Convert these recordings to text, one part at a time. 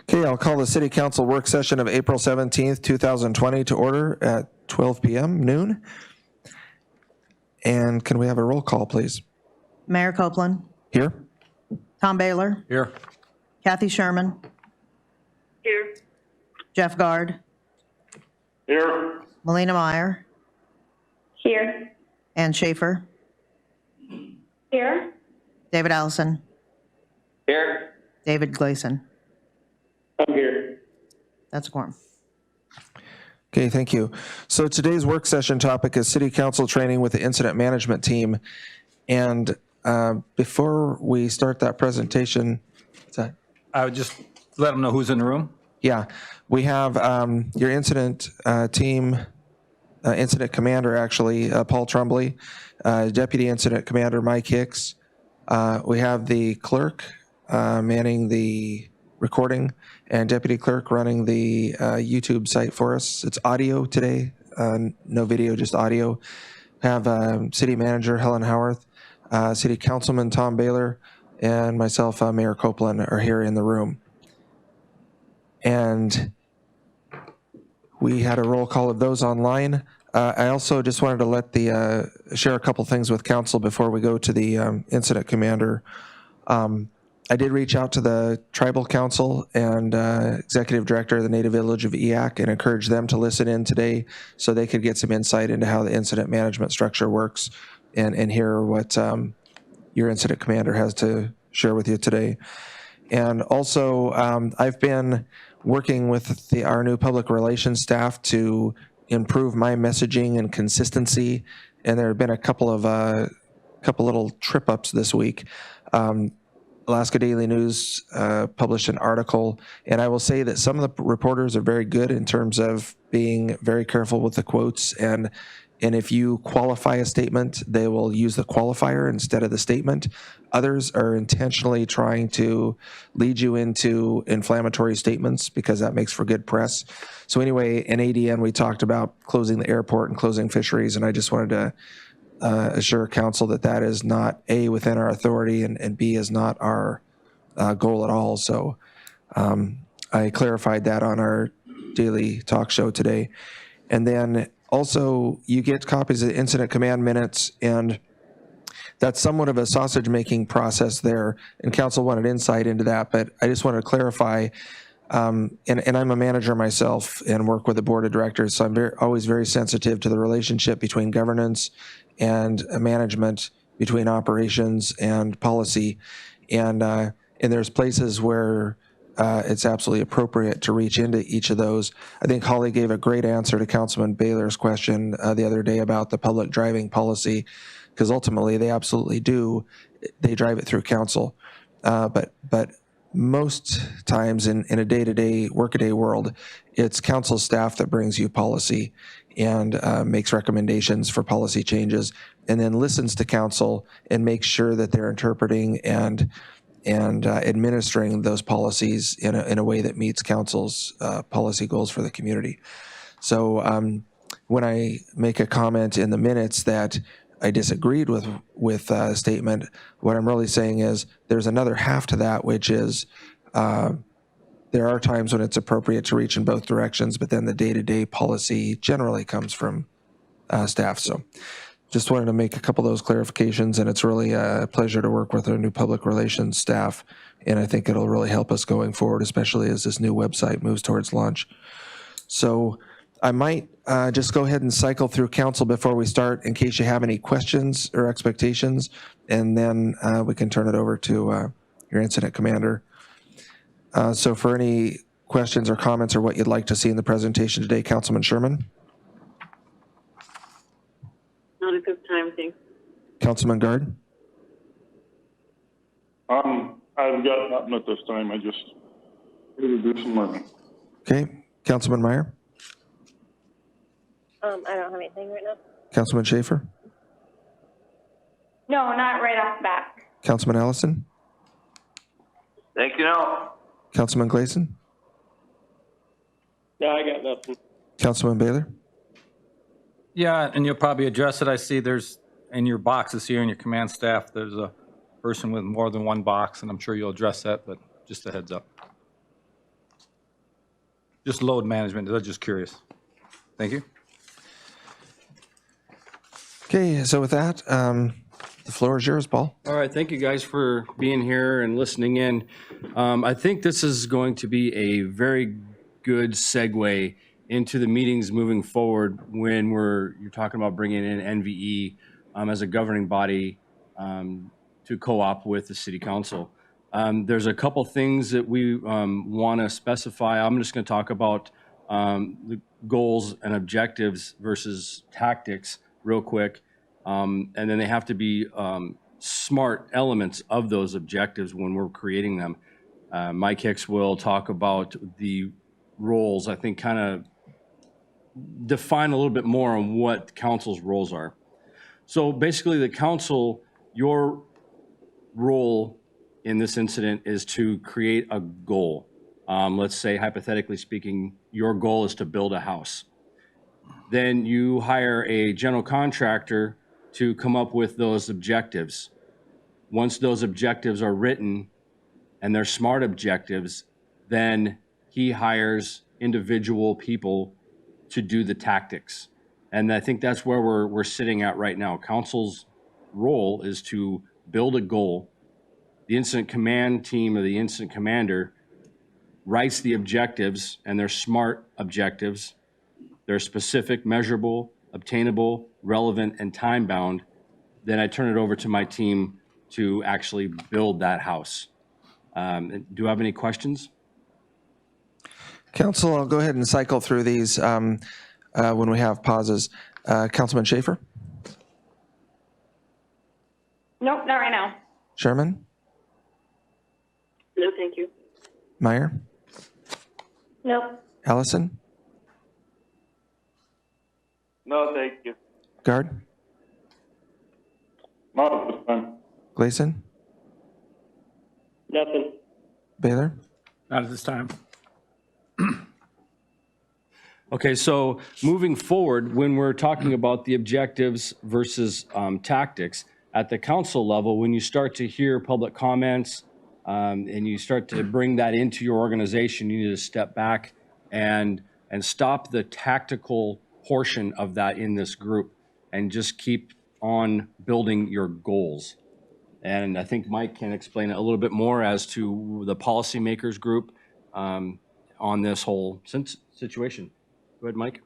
Okay, I'll call the City Council work session of April 17th, 2020 to order at 12 p.m. noon. And can we have a roll call, please? Mayor Copeland, Here. Tom Baylor, Here. Kathy Sherman, Here. Jeff Guard, Here. Melina Meyer, Here. Ann Schaefer, Here. David Allison, Here. David Gleason. I'm here. That's a quorum. Okay, thank you. So today's work session topic is City Council training with the incident management team. And before we start that presentation, what's that? I would just let them know who's in the room. Yeah, we have your incident team, incident commander, actually, Paul Trumbley, deputy incident commander, Mike Hicks. We have the clerk manning the recording and deputy clerk running the YouTube site for us. It's audio today, no video, just audio. Have city manager Helen Howarth, city councilman Tom Baylor, and myself, Mayor Copeland, are here in the room. And we had a roll call of those online. I also just wanted to let the share a couple things with council before we go to the incident commander. I did reach out to the tribal council and executive director of the native village of EAC and encourage them to listen in today so they could get some insight into how the incident management structure works and hear what your incident commander has to share with you today. And also, I've been working with our new public relations staff to improve my messaging and consistency. And there have been a couple little trip ups this week. Alaska Daily News published an article, and I will say that some of the reporters are very good in terms of being very careful with the quotes, and if you qualify a statement, they will use the qualifier instead of the statement. Others are intentionally trying to lead you into inflammatory statements because that makes for good press. So anyway, in ADN, we talked about closing the airport and closing fisheries, and I just wanted to assure council that that is not A, within our authority, and B, is not our goal at all. So I clarified that on our daily talk show today. And then also you get copies of the incident command minutes, and that's somewhat of a sausage making process there, and council wanted insight into that, but I just wanted to clarify. And I'm a manager myself and work with the board of directors, so I'm always very sensitive to the relationship between governance and management, between operations and policy. And there's places where it's absolutely appropriate to reach into each of those. I think Holly gave a great answer to Councilman Baylor's question the other day about the public driving policy, because ultimately they absolutely do. They drive it through council. But most times in a day-to-day, workaday world, it's council staff that brings you policy and makes recommendations for policy changes, and then listens to council and makes sure that they're interpreting and administering those policies in a way that meets council's policy goals for the community. So when I make a comment in the minutes that I disagreed with a statement, what I'm really saying is there's another half to that, which is there are times when it's appropriate to reach in both directions, but then the day-to-day policy generally comes from staff. So just wanted to make a couple of those clarifications, and it's really a pleasure to work with our new public relations staff, and I think it'll really help us going forward, especially as this new website moves towards launch. So I might just go ahead and cycle through council before we start in case you have any questions or expectations, and then we can turn it over to your incident commander. So for any questions or comments or what you'd like to see in the presentation today, Councilman Sherman? Not at this time, thanks. Councilman Guard? I've got nothing at this time. I just need to do some learning. Okay. Councilman Meyer? I don't have anything right now. Councilman Schaefer? No, not right off the bat. Councilman Allison? Thank you, no. Councilman Gleason? No, I got nothing. Councilman Baylor? Yeah, and you'll probably address it. I see there's in your boxes here in your command staff, there's a person with more than one box, and I'm sure you'll address that, but just a heads up. Just load management, I was just curious. Thank you. Okay, so with that, the floor is yours, Paul. All right, thank you guys for being here and listening in. I think this is going to be a very good segue into the meetings moving forward when you're talking about bringing in NVE as a governing body to co-op with the city council. There's a couple things that we want to specify. I'm just going to talk about the goals and objectives versus tactics real quick. And then they have to be smart elements of those objectives when we're creating them. Mike Hicks will talk about the roles, I think kind of define a little bit more on what council's roles are. So basically the council, your role in this incident is to create a goal. Let's say, hypothetically speaking, your goal is to build a house. Then you hire a general contractor to come up with those objectives. Once those objectives are written and they're smart objectives, then he hires individual people to do the tactics. And I think that's where we're sitting at right now. Council's role is to build a goal. The incident command team or the incident commander writes the objectives, and they're smart objectives. They're specific, measurable, obtainable, relevant, and time-bound. Then I turn it over to my team to actually build that house. Do I have any questions? Council, I'll go ahead and cycle through these when we have pauses. Councilman Schaefer? Nope, not right now. Sherman? No, thank you. Meyer? Nope. Allison? No, thank you. Guard? Not at this time. Gleason? Nothing. Baylor? Not at this time. Okay, so moving forward, when we're talking about the objectives versus tactics, at the council level, when you start to hear public comments and you start to bring that into your organization, you need to step back and stop the tactical portion of that in this group and just keep on building your goals. And I think Mike can explain it a little bit more as to the policymakers group on this whole situation. Go ahead, Mike.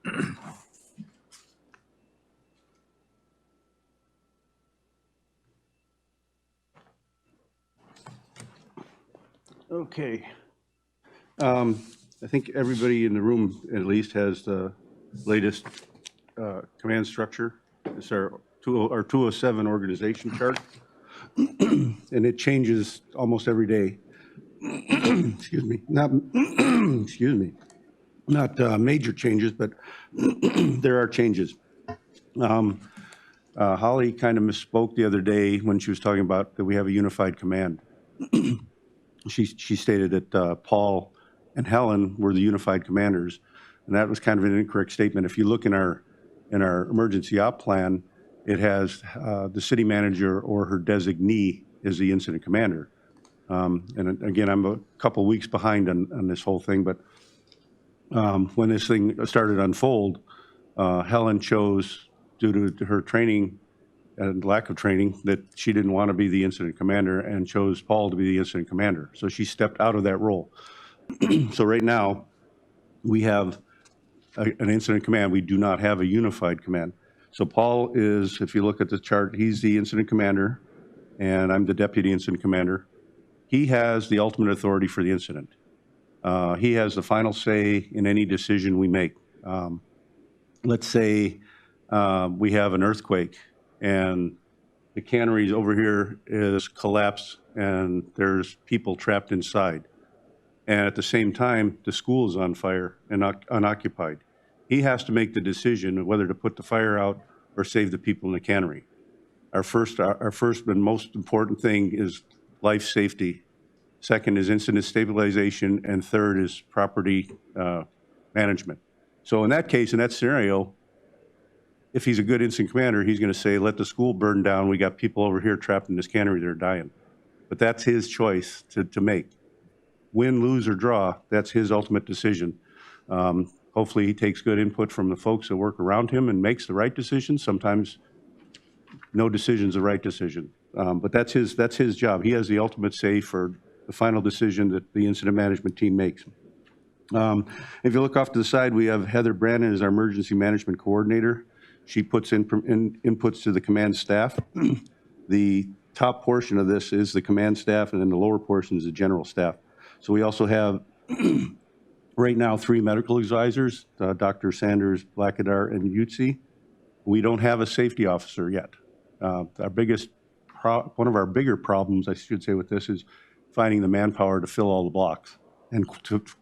Okay. I think everybody in the room at least has the latest command structure. It's our 207 organization chart. And it changes almost every day. Excuse me. Excuse me. Not major changes, but there are changes. Holly kind of misspoke the other day when she was talking about that we have a unified command. She stated that Paul and Helen were the unified commanders, and that was kind of an incorrect statement. If you look in our emergency op plan, it has the city manager or her designee is the incident commander. And again, I'm a couple weeks behind on this whole thing, but when this thing started to unfold, Helen chose, due to her training and lack of training, that she didn't want to be the incident commander and chose Paul to be the incident commander. So she stepped out of that role. So right now, we have an incident command. We do not have a unified command. So Paul is, if you look at the chart, he's the incident commander, and I'm the deputy incident commander. He has the ultimate authority for the incident. He has the final say in any decision we make. Let's say we have an earthquake and the cannery over here is collapsed and there's people trapped inside. And at the same time, the school is on fire and unoccupied. He has to make the decision of whether to put the fire out or save the people in the cannery. Our first and most important thing is life safety. Second is incident stabilization, and third is property management. So in that case, in that scenario, if he's a good incident commander, he's going to say, let the school burn down. We got people over here trapped in this cannery that are dying. But that's his choice to make. Win, lose, or draw, that's his ultimate decision. Hopefully he takes good input from the folks that work around him and makes the right decisions. Sometimes no decision's the right decision. But that's his job. He has the ultimate say for the final decision that the incident management team makes. If you look off to the side, we have Heather Brandon as our emergency management coordinator. She puts in inputs to the command staff. The top portion of this is the command staff, and then the lower portion is the general staff. So we also have right now 3 medical advisors, Dr. Sanders, Blackadar, and Yutzi. We don't have a safety officer yet. One of our bigger problems, I should say, with this is finding the manpower to fill all the blocks. And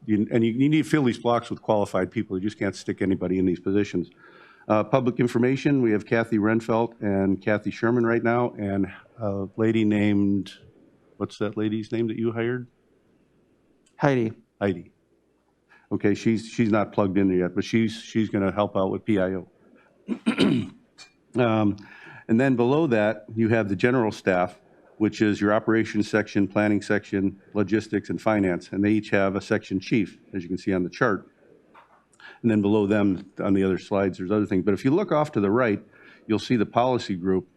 you need to fill these blocks with qualified people. You just can't stick anybody in these positions. Public information, we have Kathy Renfelt and Kathy Sherman right now, and a lady named, what's that lady's name that you hired? Heidi. Heidi. Okay, she's not plugged in there yet, but she's going to help out with PIO. And then below that, you have the general staff, which is your operations section, planning section, logistics, and finance. And they each have a section chief, as you can see on the chart. And then below them, on the other slides, there's other things. But if you look off to the right, you'll see the policy group.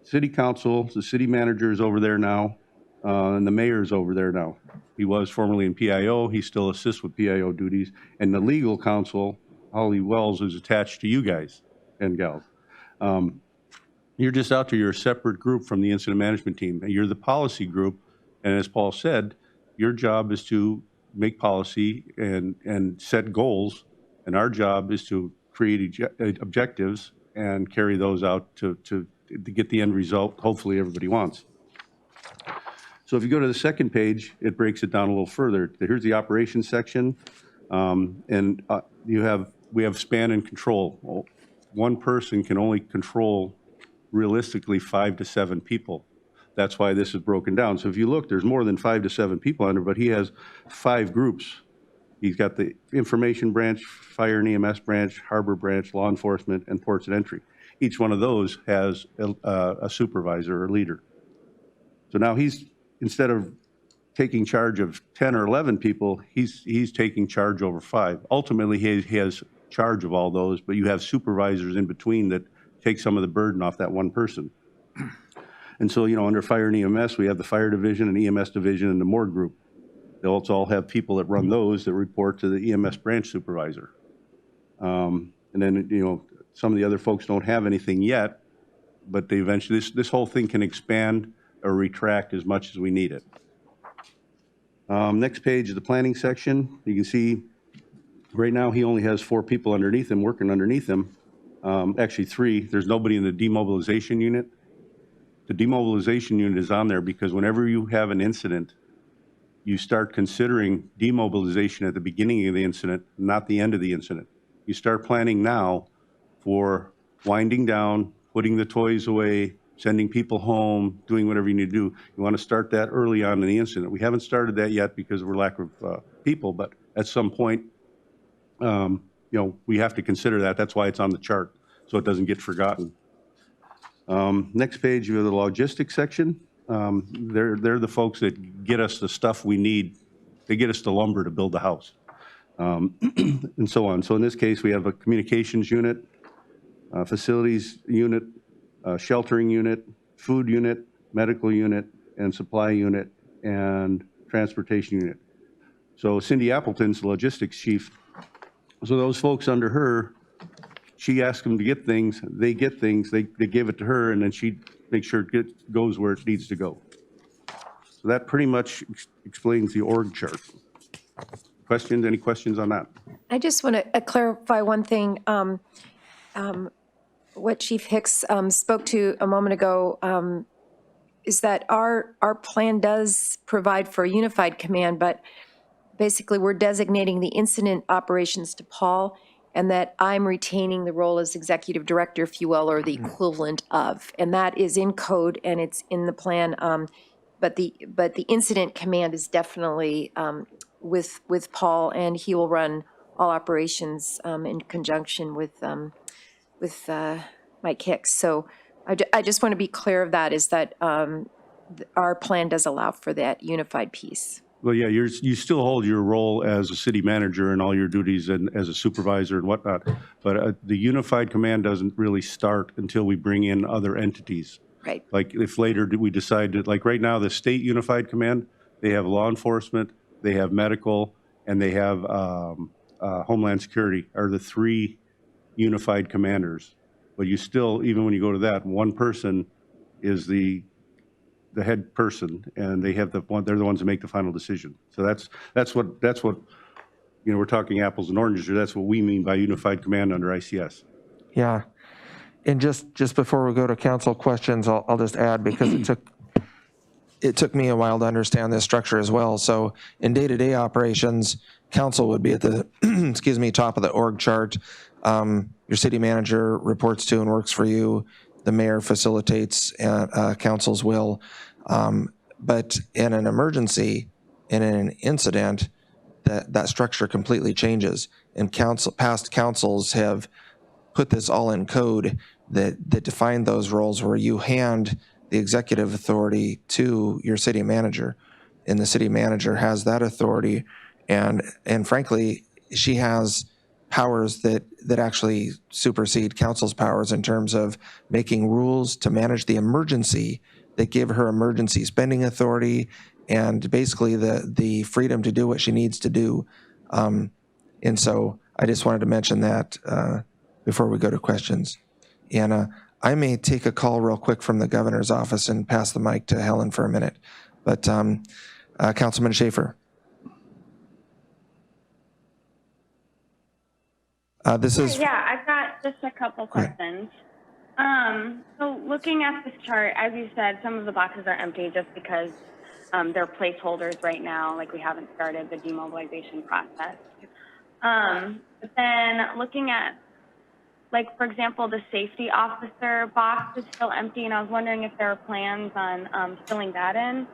City council, the city manager is over there now, and the mayor is over there now. He was formerly in PIO. He still assists with PIO duties. And the legal counsel, Holly Wells, is attached to you guys and gals. You're just out there, you're a separate group from the incident management team. You're the policy group, and as Paul said, your job is to make policy and set goals, and our job is to create objectives and carry those out to get the end result hopefully everybody wants. So if you go to the second page, it breaks it down a little further. Here's the operations section, and we have span and control. One person can only control realistically 5 to 7 people. That's why this is broken down. So if you look, there's more than 5 to 7 people under, but he has 5 groups. He's got the information branch, fire and EMS branch, harbor branch, law enforcement, and ports and entry. Each one of those has a supervisor or leader. So now he's, instead of taking charge of 10 or 11 people, he's taking charge over 5. Ultimately, he has charge of all those, but you have supervisors in between that take some of the burden off that one person. And so, under fire and EMS, we have the fire division and EMS division and the morgue group. They'll also all have people that run those that report to the EMS branch supervisor. And then, some of the other folks don't have anything yet, but they eventually, this whole thing can expand or retract as much as we need it. Next page is the planning section. You can see right now he only has 4 people underneath him, working underneath him. Actually 3, there's nobody in the demobilization unit. The demobilization unit is on there because whenever you have an incident, you start considering demobilization at the beginning of the incident, not the end of the incident. You start planning now for winding down, putting the toys away, sending people home, doing whatever you need to do. You want to start that early on in the incident. We haven't started that yet because of our lack of people, but at some point, we have to consider that. That's why it's on the chart, so it doesn't get forgotten. Next page, you have the logistics section. They're the folks that get us the stuff we need. They get us the lumber to build the house, and so on. So in this case, we have a communications unit, facilities unit, sheltering unit, food unit, medical unit, and supply unit, and transportation unit. So Cindy Appleton's the logistics chief. So those folks under her, she asks them to get things, they get things, they give it to her, and then she makes sure it goes where it needs to go. So that pretty much explains the org chart. Questions? Any questions on that? I just want to clarify one thing. What Chief Hicks spoke to a moment ago is that our plan does provide for a unified command, but basically we're designating the incident operations to Paul, and that I'm retaining the role as executive director, if you will, or the equivalent of. And that is in code and it's in the plan. But the incident command is definitely with Paul, and he will run all operations in conjunction with Mike Hicks. So I just want to be clear of that, is that our plan does allow for that unified piece. Well, yeah, you still hold your role as a city manager and all your duties and as a supervisor and whatnot. But the unified command doesn't really start until we bring in other entities. Right. Like if later we decide to, like right now, the state unified command, they have law enforcement, they have medical, and they have Homeland Security are the 3 unified commanders. But you still, even when you go to that, one person is the head person, and they have they're the ones that make the final decision. So that's what you know, we're talking apples and oranges here. That's what we mean by unified command under ICS. Yeah. And just before we go to council questions, I'll just add, because it took me a while to understand this structure as well. So in day-to-day operations, council would be at the, excuse me, top of the org chart. Your city manager reports to and works for you. The mayor facilitates council's will. But in an emergency, in an incident, that structure completely changes. And past councils have put this all in code that defined those roles, where you hand the executive authority to your city manager, and the city manager has that authority, and frankly, she has powers that actually supersede council's powers in terms of making rules to manage the emergency, that give her emergency spending authority and basically the freedom to do what she needs to do. And so I just wanted to mention that before we go to questions. And I may take a call real quick from the governor's office and pass the mic to Helen for a minute. But Councilman Schaefer. This is. Yeah, I've got just a couple questions. So looking at this chart, as you said, some of the boxes are empty just because they're placeholders right now, like we haven't started the demobilization process. But then looking at, like, for example, the safety officer box is still empty, and I was wondering if there are plans on filling that in.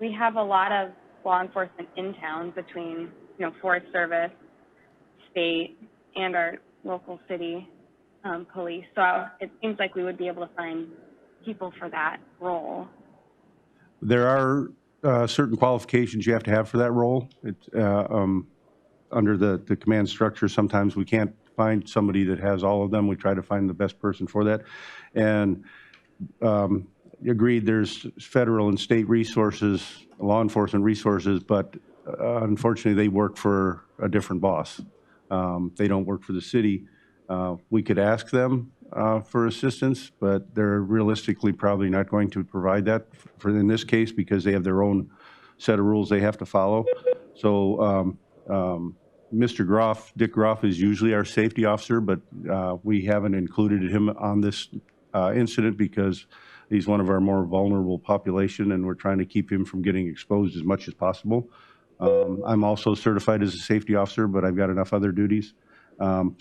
We have a lot of law enforcement in town between, you know, Forest Service, state, and our local city police. So it seems like we would be able to find people for that role. There are certain qualifications you have to have for that role. It's under the command structure. Sometimes we can't find somebody that has all of them. We try to find the best person for that. And agreed, there's federal and state resources, law enforcement resources, but unfortunately they work for a different boss. They don't work for the city. We could ask them for assistance, but they're realistically probably not going to provide that in this case, because they have their own set of rules they have to follow. So Mr. Groff, Dick Groff, is usually our safety officer, but we haven't included him on this incident because he's one of our more vulnerable population, and we're trying to keep him from getting exposed as much as possible. I'm also certified as a safety officer, but I've got enough other duties. And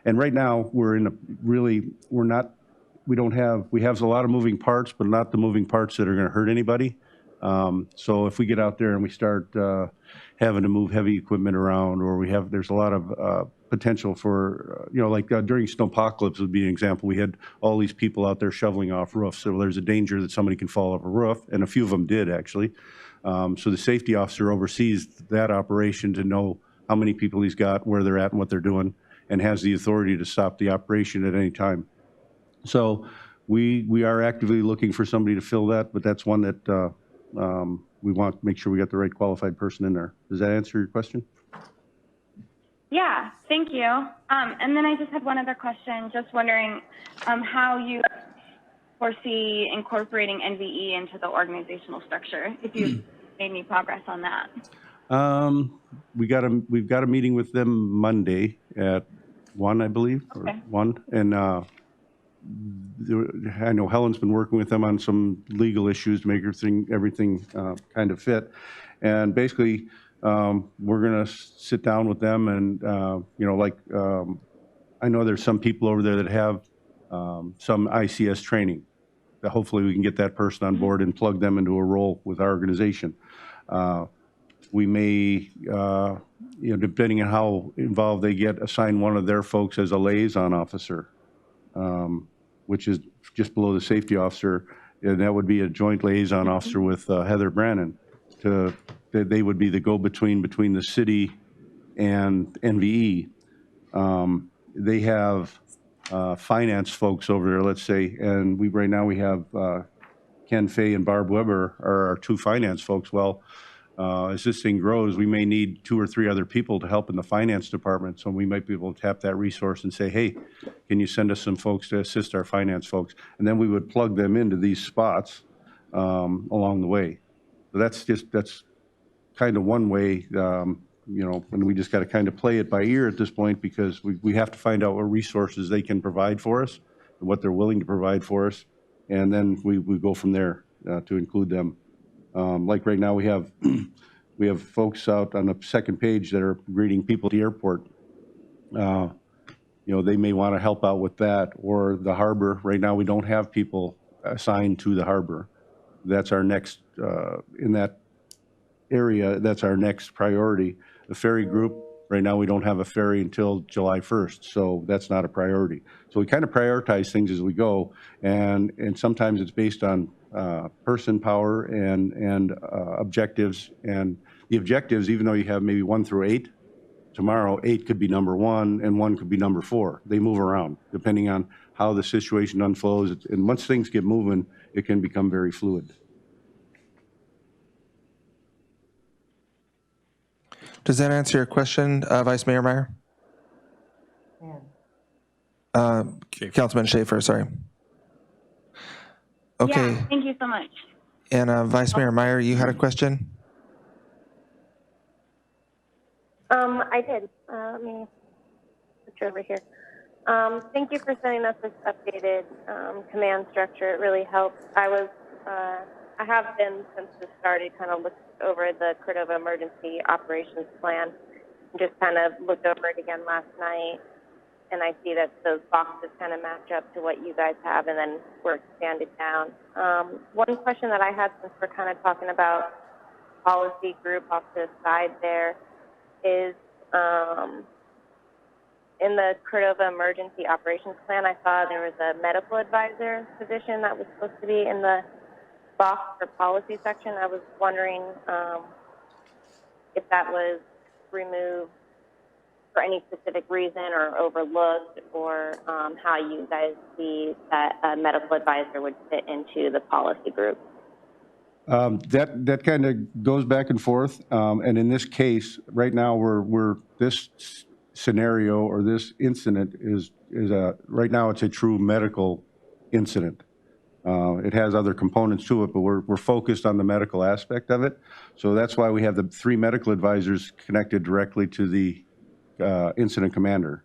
right now we're in a really, we have a lot of moving parts, but not the moving parts that are going to hurt anybody. So if we get out there and we start having to move heavy equipment around, or there's a lot of potential for, like during snowpocalypse would be an example. We had all these people out there shoveling off roofs, so there's a danger that somebody can fall off a roof, and a few of them did actually. So the safety officer oversees that operation to know how many people he's got, where they're at, and what they're doing, and has the authority to stop the operation at any time. So we are actively looking for somebody to fill that, but that's one that we want to make sure we got the right qualified person in there. Does that answer your question? Yeah, thank you. And then I just had one other question, just wondering how you foresee incorporating NVE into the organizational structure, if you've made any progress on that. We've got a meeting with them Monday at 1, I believe, or 1. And I know Helen's been working with them on some legal issues to make everything kind of fit. And basically, we're going to sit down with them and, I know there's some people over there that have some ICS training. Hopefully we can get that person on board and plug them into a role with our organization. We may, depending on how involved they get, assign one of their folks as a liaison officer, which is just below the safety officer, and that would be a joint liaison officer with Heather Brannon. they would be the go-between between the city and NVE. They have finance folks over there, let's say, and right now we have Ken Fay and Barb Weber are our two finance folks. Well, as this thing grows, we may need 2 or 3 other people to help in the finance department. So we might be able to tap that resource and say, hey, can you send us some folks to assist our finance folks? And then we would plug them into these spots along the way. So that's kind of one way, you know, and we just got to kind of play it by ear at this point, because we have to find out what resources they can provide for us and what they're willing to provide for us. And then we go from there to include them. Like right now we have folks out on the second page that are greeting people at the airport. You know, they may want to help out with that, or the harbor. Right now we don't have people assigned to the harbor. That's our next, in that area, that's our next priority. The ferry group, right now we don't have a ferry until July 1st, so that's not a priority. So we kind of prioritize things as we go, and sometimes it's based on person power and objectives. And the objectives, even though you have maybe 1 through 8, tomorrow 8 could be number 1 and 1 could be number 4. They move around depending on how the situation unfolds. And once things get moving, it can become very fluid. Does that answer your question, Vice Mayor Meyer? Councilman Schaefer, sorry. Okay. Yeah, thank you so much. And Vice Mayor Meyer, you had a question? I did. Let me switch over here. Thank you for sending us this updated command structure. It really helps. I have been, since this started, kind of looked over the Cordova Emergency Operations Plan, and just kind of looked over it again last night, and I see that those boxes kind of match up to what you guys have, and then we're expanded down. One question that I had, since we're kind of talking about policy group off to the side there, is in the Cordova Emergency Operations Plan, I saw there was a medical advisor position that was supposed to be in the box for policy section. I was wondering if that was removed for any specific reason or overlooked, or how you guys see that a medical advisor would fit into the policy group. That kind of goes back and forth. And in this case, right now, we're this scenario or this incident is right now it's a true medical incident. It has other components to it, but we're focused on the medical aspect of it. So that's why we have the 3 medical advisors connected directly to the incident commander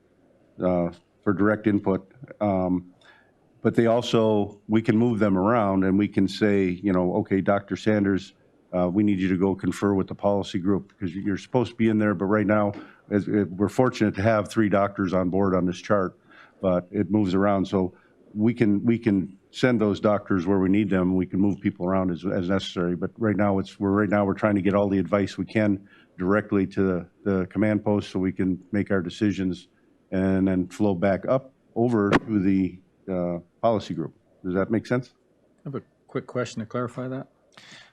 for direct input. But they also, we can move them around and we can say, you know, okay, Dr. Sanders, we need you to go confer with the policy group because you're supposed to be in there. But right now, we're fortunate to have 3 doctors on board on this chart, but it moves around. So we can send those doctors where we need them. We can move people around as necessary. But right now, we're trying to get all the advice we can directly to the command post so we can make our decisions and then flow back up over to the policy group. Does that make sense? I have a quick question to clarify that.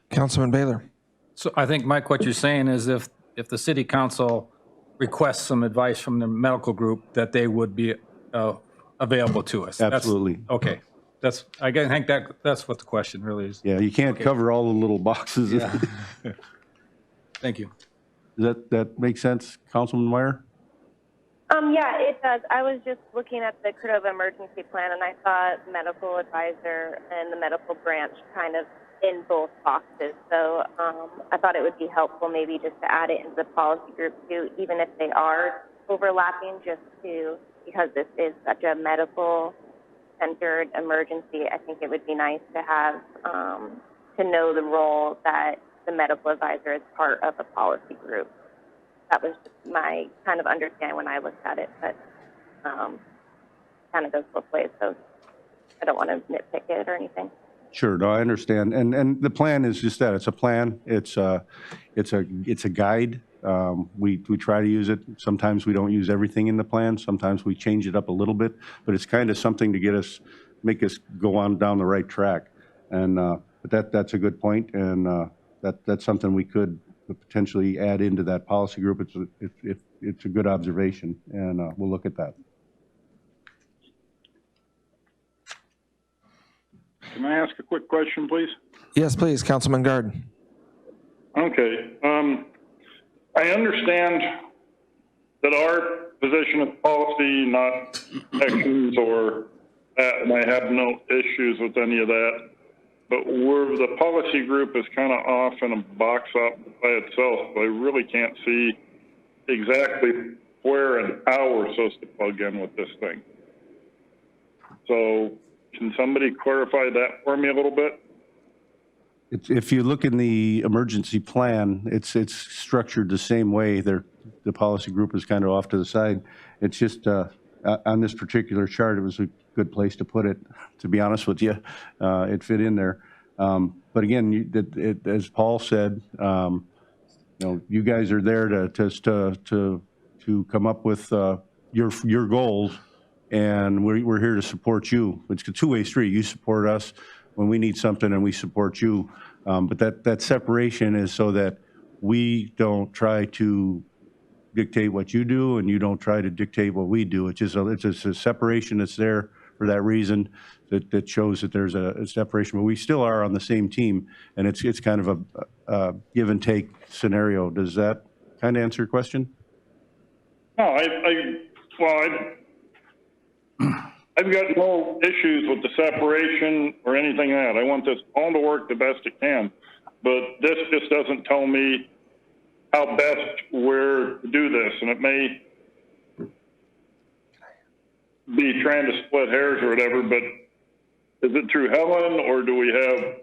Councilman Baylor. So I think, Mike, what you're saying is if the city council requests some advice from the medical group, that they would be available to us. Absolutely. Okay. I think that's what the question really is. Yeah, you can't cover all the little boxes. Yeah. Thank you. Does that make sense, Councilman Meyer? Yeah, it does. I was just looking at the Cordova Emergency Plan, and I saw medical advisor and the medical branch kind of in both boxes. So I thought it would be helpful maybe just to add it into the policy group too, even if they are overlapping, because this is such a medical-centered emergency. I think it would be nice to have, to know the role that the medical advisor is part of a policy group. That was just my kind of understanding when I looked at it, but kind of goes both ways, so I don't want to nitpick it or anything. Sure, no, I understand. And the plan is just that. It's a plan. It's a guide. We try to use it. Sometimes we don't use everything in the plan. Sometimes we change it up a little bit, but it's kind of something to make us go on down the right track. And but that's a good point. And that's something we could potentially add into that policy group. It's a good observation, and we'll look at that. Can I ask a quick question, please? Yes, please, Councilman Gard. Okay. I understand that our position of policy, not actions or that, and I have no issues with any of that. But where the policy group is kind of off in a box up by itself, I really can't see exactly where and how we're supposed to plug in with this thing. So can somebody clarify that for me a little bit? If you look in the emergency plan, it's structured the same way. The policy group is kind of off to the side. It's just on this particular chart, it was a good place to put it, to be honest with you. It fit in there. But again, as Paul said, you guys are there to come up with your goals, and we're here to support you. It's a two-way street. You support us when we need something, and we support you. But that separation is so that we don't try to dictate what you do, and you don't try to dictate what we do. It's just a separation that's there for that reason, that shows that there's a separation. But we still are on the same team, and it's kind of a give and take scenario. Does that kind of answer your question? No, I've got no issues with the separation or anything like that. I want this all to work the best it can. But this just doesn't tell me how best where to do this. And it may be trying to split hairs or whatever, but is it through Helen, or do we have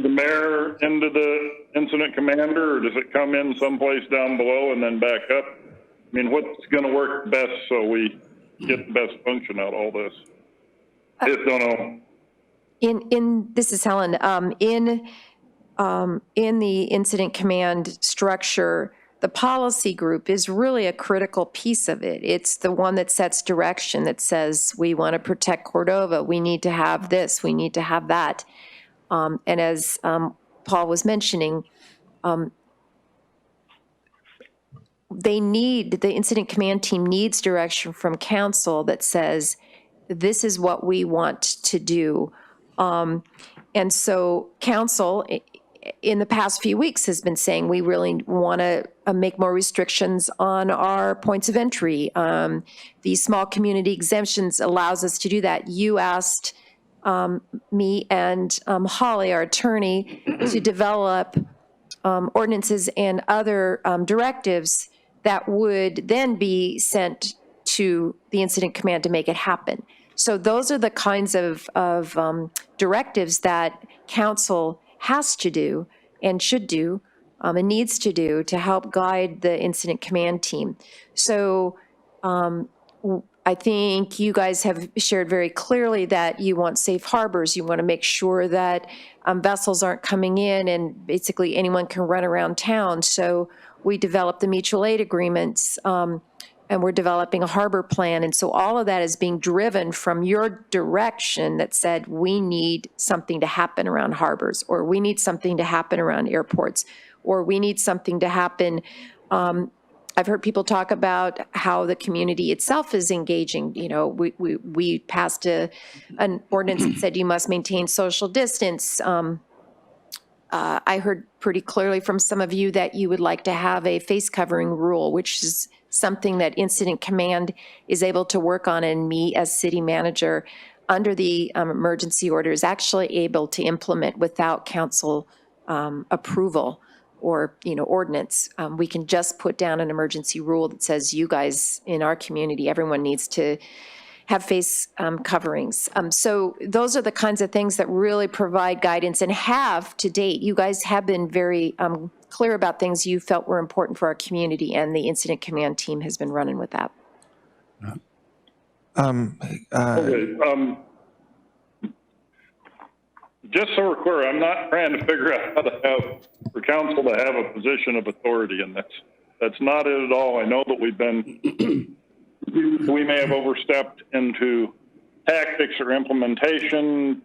the mayor into the incident commander, or does it come in someplace down below and then back up? I mean, what's going to work best so we get the best function out of all this? I just don't know. This is Helen. In the incident command structure, the policy group is really a critical piece of it. It's the one that sets direction, that says we want to protect Cordova, we need to have this, we need to have that. And as Paul was mentioning, the incident command team needs direction from council that says, this is what we want to do. And so council, in the past few weeks, has been saying we really want to make more restrictions on our points of entry. These small community exemptions allows us to do that. You asked me and Holly, our attorney, to develop ordinances and other directives that would then be sent to the incident command to make it happen. So those are the kinds of directives that council has to do and should do and needs to do to help guide the incident command team. So I think you guys have shared very clearly that you want safe harbors. You want to make sure that vessels aren't coming in and basically anyone can run around town. So we developed the mutual aid agreements, and we're developing a harbor plan. And so all of that is being driven from your direction that said we need something to happen around harbors, or we need something to happen around airports, or we need something to happen. I've heard people talk about how the community itself is engaging. You know, we passed an ordinance that said you must maintain social distance. I heard pretty clearly from some of you that you would like to have a face covering rule, which is something that Incident Command is able to work on, and me as city manager under the emergency order is actually able to implement without council approval or, you know, ordinance. We can just put down an emergency rule that says you guys in our community, everyone needs to have face coverings. So those are the kinds of things that really provide guidance and have to date. You guys have been very clear about things you felt were important for our community, and the incident command team has been running with that. Okay. Just so we're clear, I'm not trying to figure out how to have, for council to have a position of authority, and that's not it at all. I know that we may have overstepped into tactics or implementation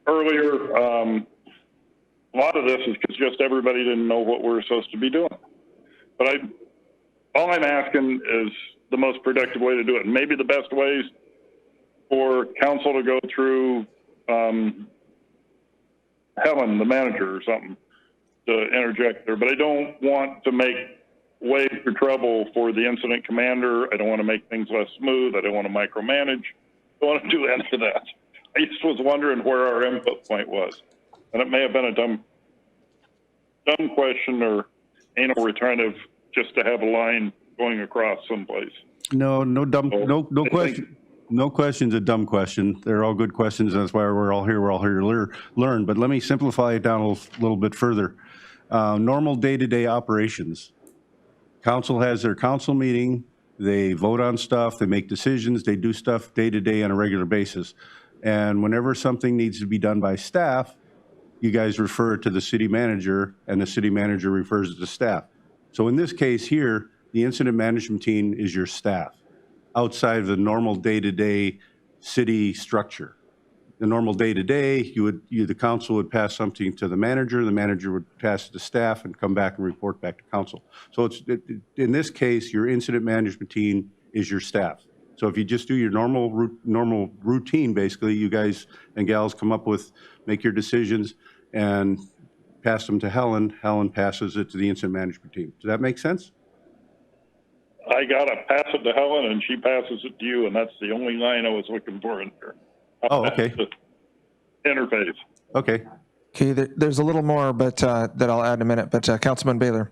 earlier. a lot of this is because just everybody didn't know what we were supposed to be doing. But all I'm asking is the most productive way to do it. And maybe the best way is for council to go through Helen, the manager or something, to interject there. But I don't want to make way for trouble for the incident commander. I don't want to make things less smooth. I don't want to micromanage. I don't want to do any of that. I just was wondering where our input point was. And it may have been a dumb question, or we're trying to just to have a line going across someplace. No question. No question's a dumb question. They're all good questions, and that's why we're all here. We're all here to learn. But let me simplify it down a little bit further. Normal day-to-day operations. Council has their council meeting. They vote on stuff. They make decisions. They do stuff day-to-day on a regular basis. And whenever something needs to be done by staff, you guys refer it to the city manager, and the city manager refers it to staff. So in this case here, the incident management team is your staff outside of the normal day-to-day city structure. The normal day-to-day, the council would pass something to the manager would pass it to staff and come back and report back to council. So in this case, your incident management team is your staff. So if you just do your normal routine, basically, you guys and gals make your decisions and pass them to Helen. Helen passes it to the incident management team. Does that make sense? I gotta pass it to Helen, and she passes it to you, and that's the only line I was looking for in there. Oh, okay. The interface. Okay. Okay, there's a little more, but that I'll add in a minute. But Councilman Baylor.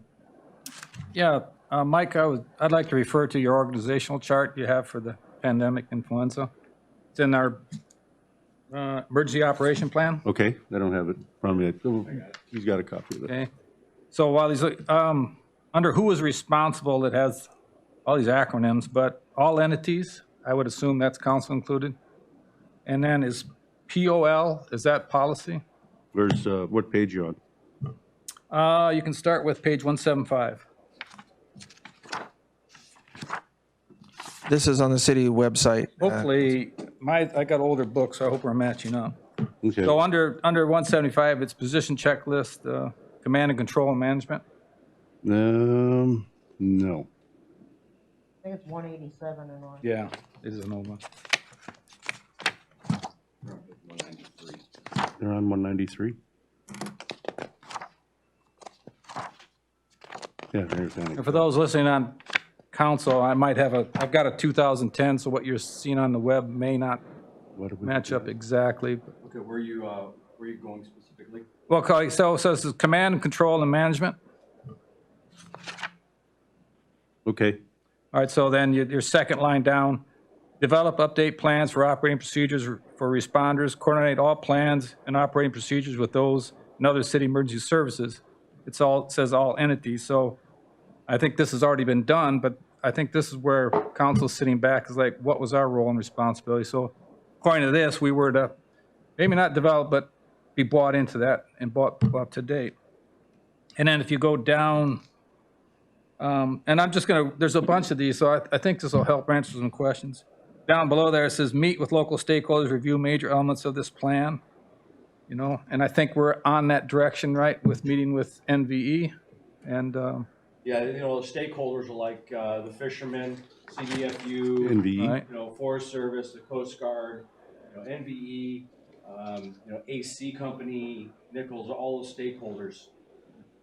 Yeah, Mike, I'd like to refer to your organizational chart you have for the pandemic influenza. It's in our emergency operation plan. Okay, I don't have it from me. He's got a copy of it. Okay. So while he's under who is responsible, it has all these acronyms, but all entities, I would assume that's council included. And then is POL, is that policy? Where's, what page you on? You can start with page 175. This is on the city website. Hopefully, I got older books, so I hope we're matching up. Okay. So under 175, it's position checklist, command and control and management. No. I think it's 187 and on. Yeah, it is an old one. They're on 193. Yeah, there's that. And for those listening on council, I've got a 2010, so what you're seeing on the web may not match up exactly. Okay, where are you going specifically? Well, okay, so this is command and control and management. Okay. All right, so then your second line down, develop, update plans for operating procedures for responders, coordinate all plans and operating procedures with those and other city emergency services. It says all entities, so I think this has already been done, but I think this is where council's sitting back is like, what was our role and responsibility? So according to this, we were to maybe not develop, but be brought into that and brought up to date. And then if you go down, and I'm just there's a bunch of these, so I think this will help answer some questions. Down below there, it says meet with local stakeholders, review major elements of this plan, and I think we're on that direction, right, with meeting with NVE and, Yeah, the stakeholders are like the fishermen, CDFU, NVE. right, Forest Service, the Coast Guard, NVE, AC Company, Nichols, all the stakeholders.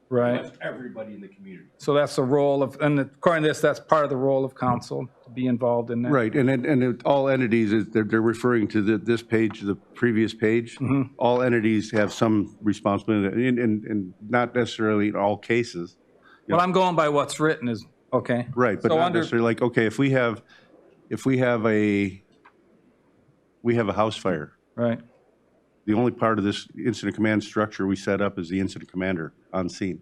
right. That's everybody in the community. So that's the role of, and according to this, that's part of the role of council, to be involved in that. Right, and all entities, they're referring to this page, the previous page. All entities have some responsibility, and not necessarily in all cases. Well, I'm going by what's written is, okay. Right, but So not under- necessarily like, okay, if we have a house fire, Right, the only part of this incident command structure we set up is the incident commander on scene.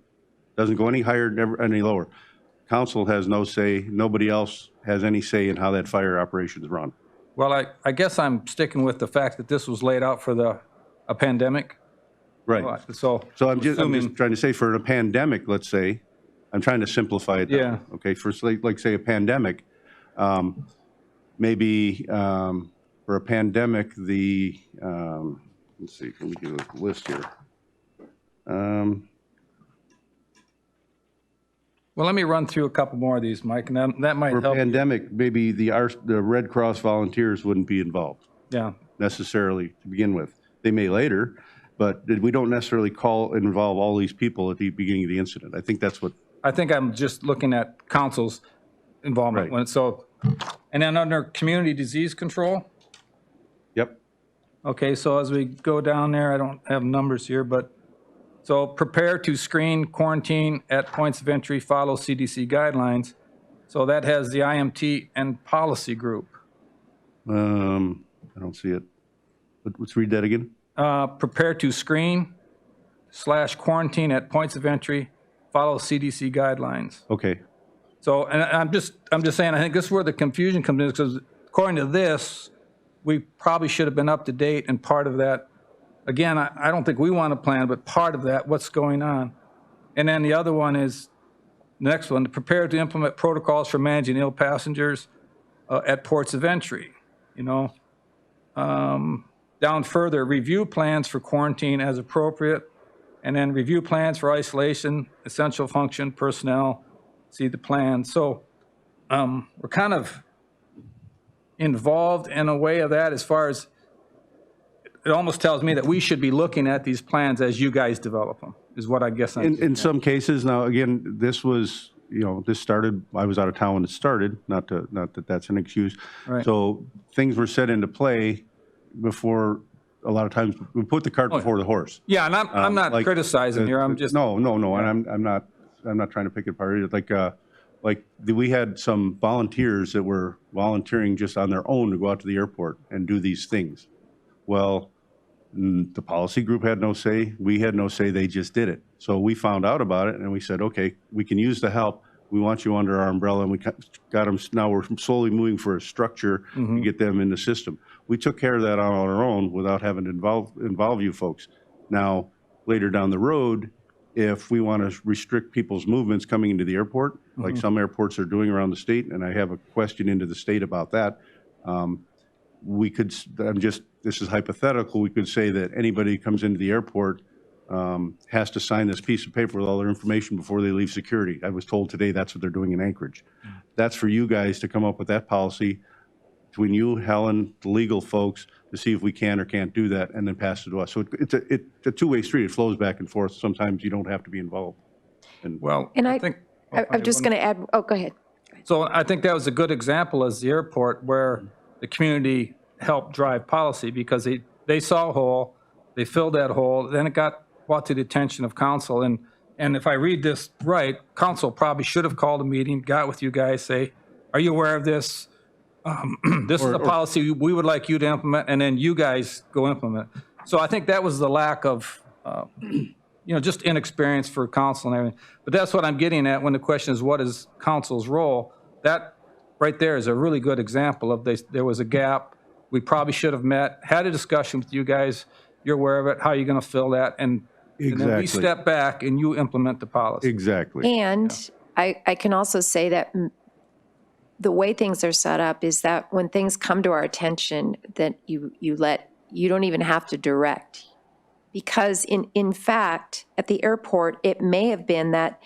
Doesn't go any higher, never any lower. Council has no say, nobody else has any say in how that fire operation is run. well, I guess I'm sticking with the fact that this was laid out for a pandemic. Right, So. so I'm just assuming- trying to say for a pandemic, let's say, I'm trying to simplify it down. Yeah. Okay, for like say a pandemic, maybe for a pandemic, let's see, let me get a list here. Well, let me run through a couple more of these, Mike, and that might For help. pandemic, maybe the Red Cross volunteers wouldn't be involved Yeah. necessarily to begin with. They may later, but we don't necessarily involve all these people at the beginning of the incident. I think that's what, I think I'm just looking at council's involvement. Right. When so, and then under community disease control, yep, okay, so as we go down there, I don't have numbers here, but, so prepare to screen, quarantine at points of entry, follow CDC guidelines. So that has the IMT and policy group. I don't see it. Let's read that again. Prepare to screen / quarantine at points of entry, follow CDC guidelines. Okay, So, and I'm just saying, I think this is where the confusion comes in, because according to this, we probably should have been up to date, and part of that, again, I don't think we want to plan, but part of that, what's going on. And then the other one is, the next one, prepare to implement protocols for managing ill passengers at ports of entry, you know. Down further, review plans for quarantine as appropriate, and then review plans for isolation, essential function personnel, see the plan. So we're kind of involved in a way of that, as far as, it almost tells me that we should be looking at these plans as you guys develop them, is what I guess I'm. in some cases, now, again, this was, this started, I was out of town when it started, not that that's an excuse. Right. So things were set into play before, a lot of times, we put the cart before the horse. Yeah, and I'm not like criticizing here, I'm just. No, and I'm not trying to pick it apart. We had some volunteers that were volunteering just on their own to go out to the airport and do these things. Well, the policy group had no say, we had no say, they just did it. So we found out about it and we said, okay, we can use the help. We want you under our umbrella, and we got them. Now we're slowly moving for a structure to get them in the system. We took care of that on our own without having to involve you folks. Now, later down the road, if we want to restrict people's movements coming into the airport, like some airports are doing around the state, and I have a question into the state about that, we could, this is hypothetical, we could say that anybody who comes into the airport has to sign this piece of paper with all their information before they leave security. I was told today that's what they're doing in Anchorage. That's for you guys to come up with that policy between you, Helen, the legal folks, to see if we can or can't do that, and then pass it to us. So it's a two-way street. It flows back and forth. Sometimes you don't have to be involved. Well, And I think. I'm just going to add, oh, go ahead. So I think that was a good example as the airport, where the community helped drive policy, because they saw a hole, they filled that hole, then it got brought to the attention of council. And if I read this right, council probably should have called a meeting, got with you guys, say, are you aware of this? This is a policy we would like you to implement, and then you guys go implement. So I think that was the lack of, just inexperience for council and everything. But that's what I'm getting at when the question is, what is council's role? That right there is a really good example of there was a gap. We probably should have met, had a discussion with you guys. You're aware of it. How are you going to fill that? And then we step back and you implement the policy. Exactly. And I can also say that the way things are set up is that when things come to our attention, that you don't even have to direct. Because in fact, at the airport, it may have been that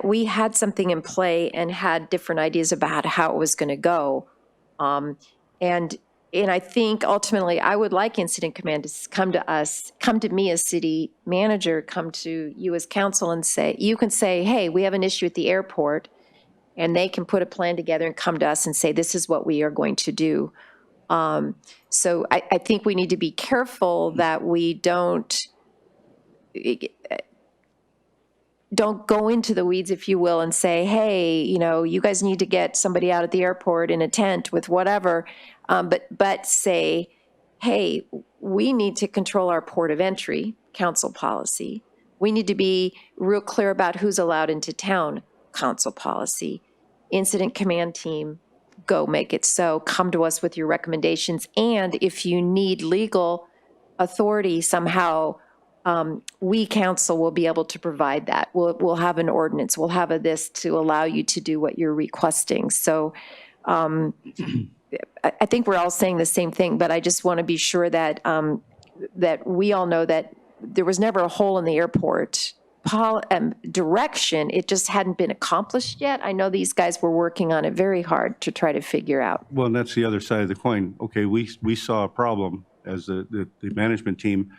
we had something in play and had different ideas about how it was going to go. And I think ultimately I would like Incident Command to come to us, come to me as city manager, come to you as council and say, you can say, hey, we have an issue at the airport, and they can put a plan together and come to us and say, this is what we are going to do. So I think we need to be careful that we don't go into the weeds, if you will, and say, hey, you guys need to get somebody out at the airport in a tent with whatever, but say, hey, we need to control our port of entry, council policy. We need to be real clear about who's allowed into town, council policy. Incident command team, go make it so. Come to us with your recommendations. And if you need legal authority somehow, we council will be able to provide that. We'll have an ordinance. We'll have this to allow you to do what you're requesting. So I think we're all saying the same thing, but I just want to be sure that that we all know that there was never a hole in the airport direction. It just hadn't been accomplished yet. I know these guys were working on it very hard to try to figure out. Well, and that's the other side of the coin. Okay, we saw a problem as the management team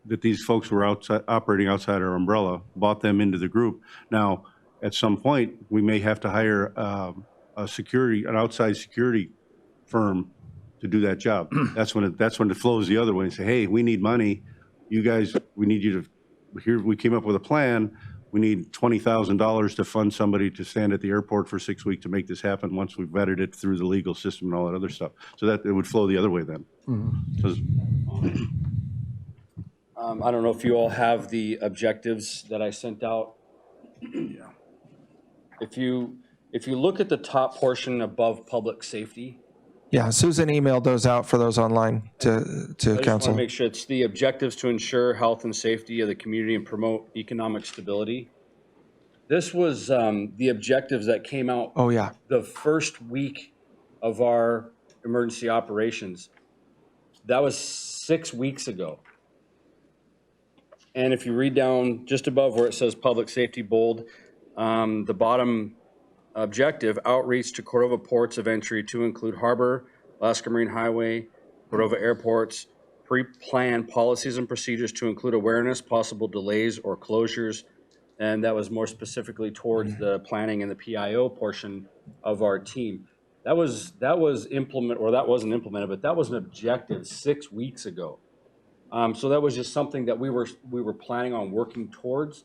that these folks were operating outside our umbrella, brought them into the group. Now, at some point, we may have to hire an outside security firm to do that job. That's when it flows the other way and say, hey, we need money. You guys, we need you to. Here, we came up with a plan. We need $20,000 to fund somebody to stand at the airport for 6 weeks to make this happen once we've vetted it through the legal system and all that other stuff. So that it would flow the other way then. I don't know if you all have the objectives that I sent out. Yeah. If you look at the top portion above public safety, Yeah, Susan emailed those out for those online to I just want council. to make sure it's the objectives to ensure health and safety of the community and promote economic stability. This was the objectives that came out Oh, yeah. the first week of our emergency operations. That was 6 weeks ago. And if you read down just above where it says public safety bold, the bottom objective, outreach to Cordova ports of entry to include harbor, Alaska Marine Highway, Cordova airports, pre-plan policies and procedures to include awareness, possible delays or closures. And that was more specifically towards the planning and the PIO portion of our team. That wasn't implemented, but that was an objective 6 weeks ago. So that was just something that we were planning on working towards.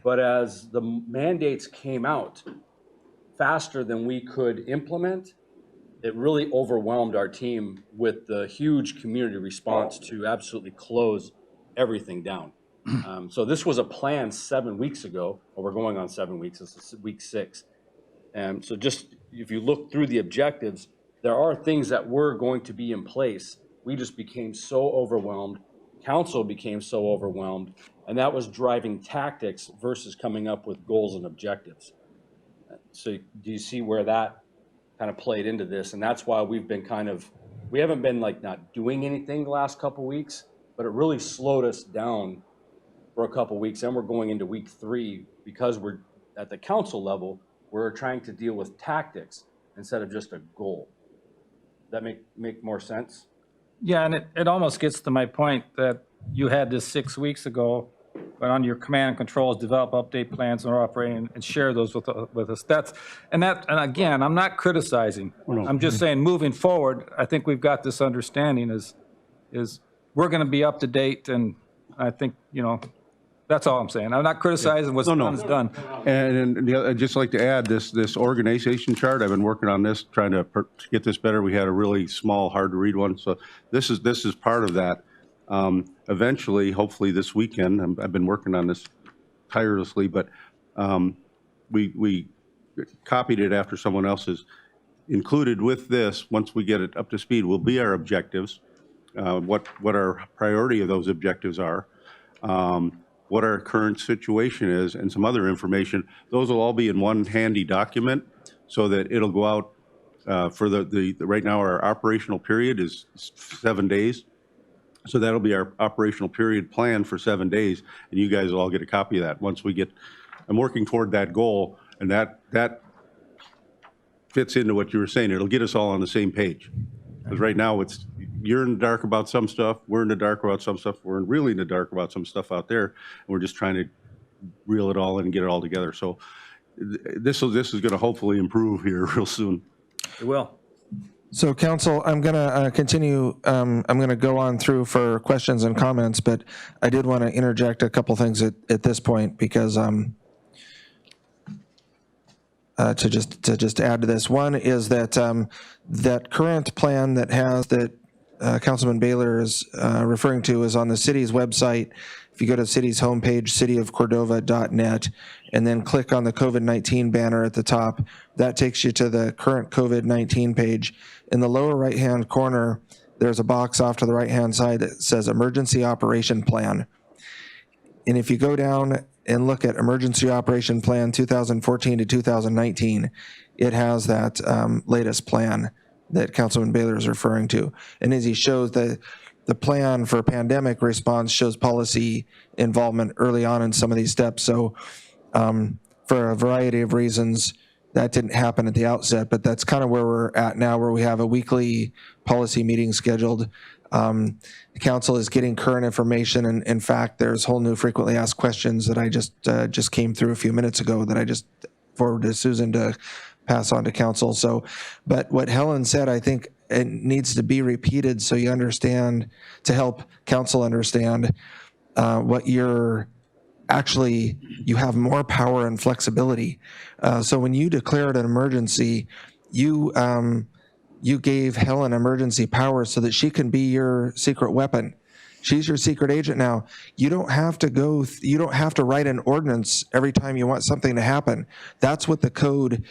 But as the mandates came out faster than we could implement, it really overwhelmed our team with the huge community response to absolutely close everything down. So this was a plan 7 weeks ago, or we're going on 7 weeks, this is week 6. So just, if you look through the objectives, there are things that were going to be in place. We just became so overwhelmed, council became so overwhelmed, and that was driving tactics versus coming up with goals and objectives. So do you see where that kind of played into this? And that's why we've been we haven't been like not doing anything the last couple of weeks, but it really slowed us down for a couple of weeks. And we're going into week 3 because we're at the council level, we're trying to deal with tactics instead of just a goal. Does that make more sense? Yeah, and it almost gets to my point that you had this 6 weeks ago, but on your command and controls, develop update plans and operating and share those with us. And again, I'm not criticizing. I'm just saying, moving forward, I think we've got this understanding is we're going to be up to date, and I think, that's all I'm saying. I'm not criticizing what's done is done. And I'd just like to add this organization chart. I've been working on this, trying to get this better. We had a really small, hard to read one. So this is part of that. Eventually, hopefully this weekend, I've been working on this tirelessly, but we copied it after someone else's. Included with this, once we get it up to speed, will be our objectives, what our priority of those objectives are, what our current situation is, and some other information. Those will all be in one handy document so that it'll go out for the right now our operational period is 7 days. So that'll be our operational period plan for 7 days, and you guys will all get a copy of that once we get. I'm working toward that goal, and that fits into what you were saying. It'll get us all on the same page. Because right now you're in the dark about some stuff, we're in the dark about some stuff, we're really in the dark about some stuff out there, and we're just trying to reel it all in and get it all together. So this is going to hopefully improve here real soon. It will. So council, I'm going to continue, I'm going to go on through for questions and comments, but I did want to interject a couple things at this point because to just add to this. One is that that current plan that Councilman Baylor is referring to is on the city's website. If you go to the city's homepage, cityofcordova.net, and then click on the COVID-19 banner at the top, that takes you to the current COVID-19 page. In the lower right-hand corner, there's a box off to the right-hand side that says Emergency Operation Plan. And if you go down and look at Emergency Operation Plan 2014 to 2019, it has that latest plan that Councilman Baylor is referring to. And as he shows, the plan for pandemic response shows policy involvement early on in some of these steps. So for a variety of reasons, that didn't happen at the outset, but that's kind of where we're at now, where we have a weekly policy meeting scheduled. The council is getting current information, and in fact, there's whole new frequently asked questions that I just came through a few minutes ago that I just forwarded to Susan to pass on to council. So, but what Helen said, I think it needs to be repeated so you understand, to help council understand what you're actually, you have more power and flexibility. So when you declared an emergency, you gave Helen emergency powers so that she can be your secret weapon. She's your secret agent now. You don't have to you don't have to write an ordinance every time you want something to happen. That's what the code,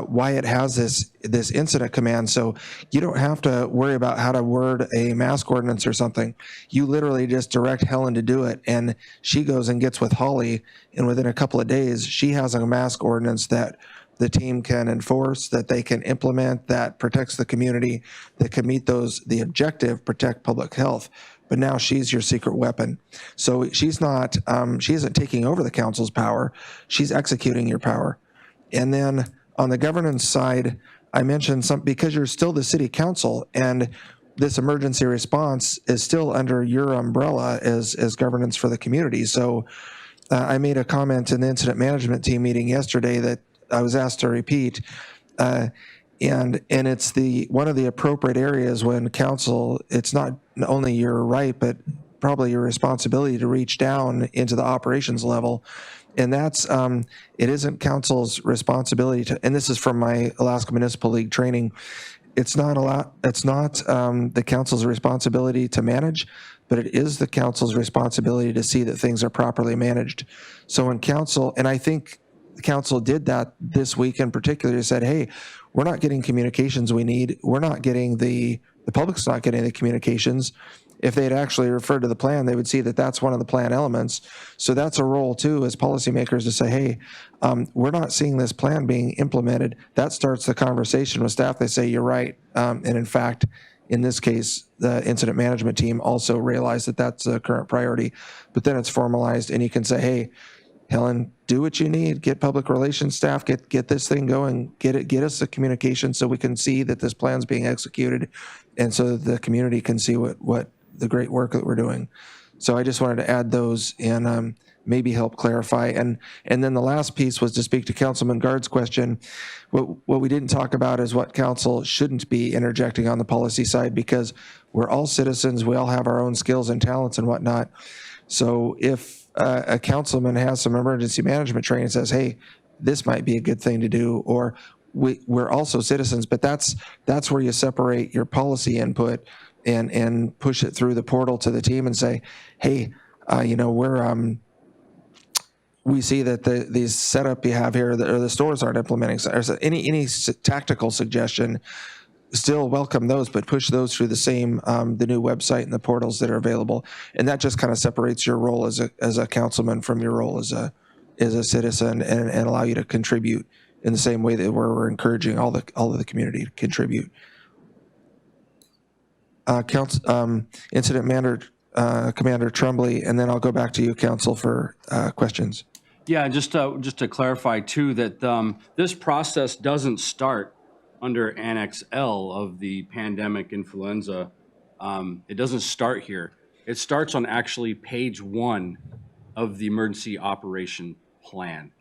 why it has this incident command. So you don't have to worry about how to word a mask ordinance or something. You literally just direct Helen to do it, and she goes and gets with Holly, and within a couple of days, she has a mask ordinance that the team can enforce, that they can implement, that protects the community, that can meet the objective, protect public health. But now she's your secret weapon. So she's not, she isn't taking over the council's power, she's executing your power. And then on the governance side, I mentioned because you're still the city council, and this emergency response is still under your umbrella as governance for the community. So I made a comment in the incident management team meeting yesterday that I was asked to repeat, and it's one of the appropriate areas when council, it's not only your right, but probably your responsibility to reach down into the operations level. And that's, it isn't council's responsibility to, and this is from my Alaska Municipal League training, it's not the council's responsibility to manage, but it is the council's responsibility to see that things are properly managed. So when council, and I think the council did that this week in particular, said, hey, we're not getting communications we need. We're not getting the public's not getting the communications. If they'd actually referred to the plan, they would see that that's one of the plan elements. So that's a role too as policymakers to say, hey, we're not seeing this plan being implemented. That starts the conversation with staff. They say, you're right. And in fact, in this case, the incident management team also realized that that's a current priority, but then it's formalized and you can say, hey, Helen, do what you need, get public relations staff, get this thing going, get us the communication so we can see that this plan's being executed, and so the community can see what the great work that we're doing. So I just wanted to add those and maybe help clarify. And then the last piece was to speak to Councilman Guard's question. What we didn't talk about is what council shouldn't be interjecting on the policy side, because we're all citizens, we all have our own skills and talents and whatnot. So if a councilman has some emergency management training and says, hey, this might be a good thing to do, or we're also citizens, but that's where you separate your policy input and push it through the portal to the team and say, hey, we see that the setup you have here, or the stores aren't implementing, or any tactical suggestion, still welcome those, but push those through the same, the new website and the portals that are available. And that just kind of separates your role as a councilman from your role as a citizen, and allow you to contribute in the same way that we're encouraging all of the community to contribute. Incident Commander Tremblay, and then I'll go back to you, Council, for questions. Yeah, just to clarify too, that this process doesn't start under Annex L of the pandemic influenza. It doesn't start here. It starts on actually page 1 of the emergency operation plan.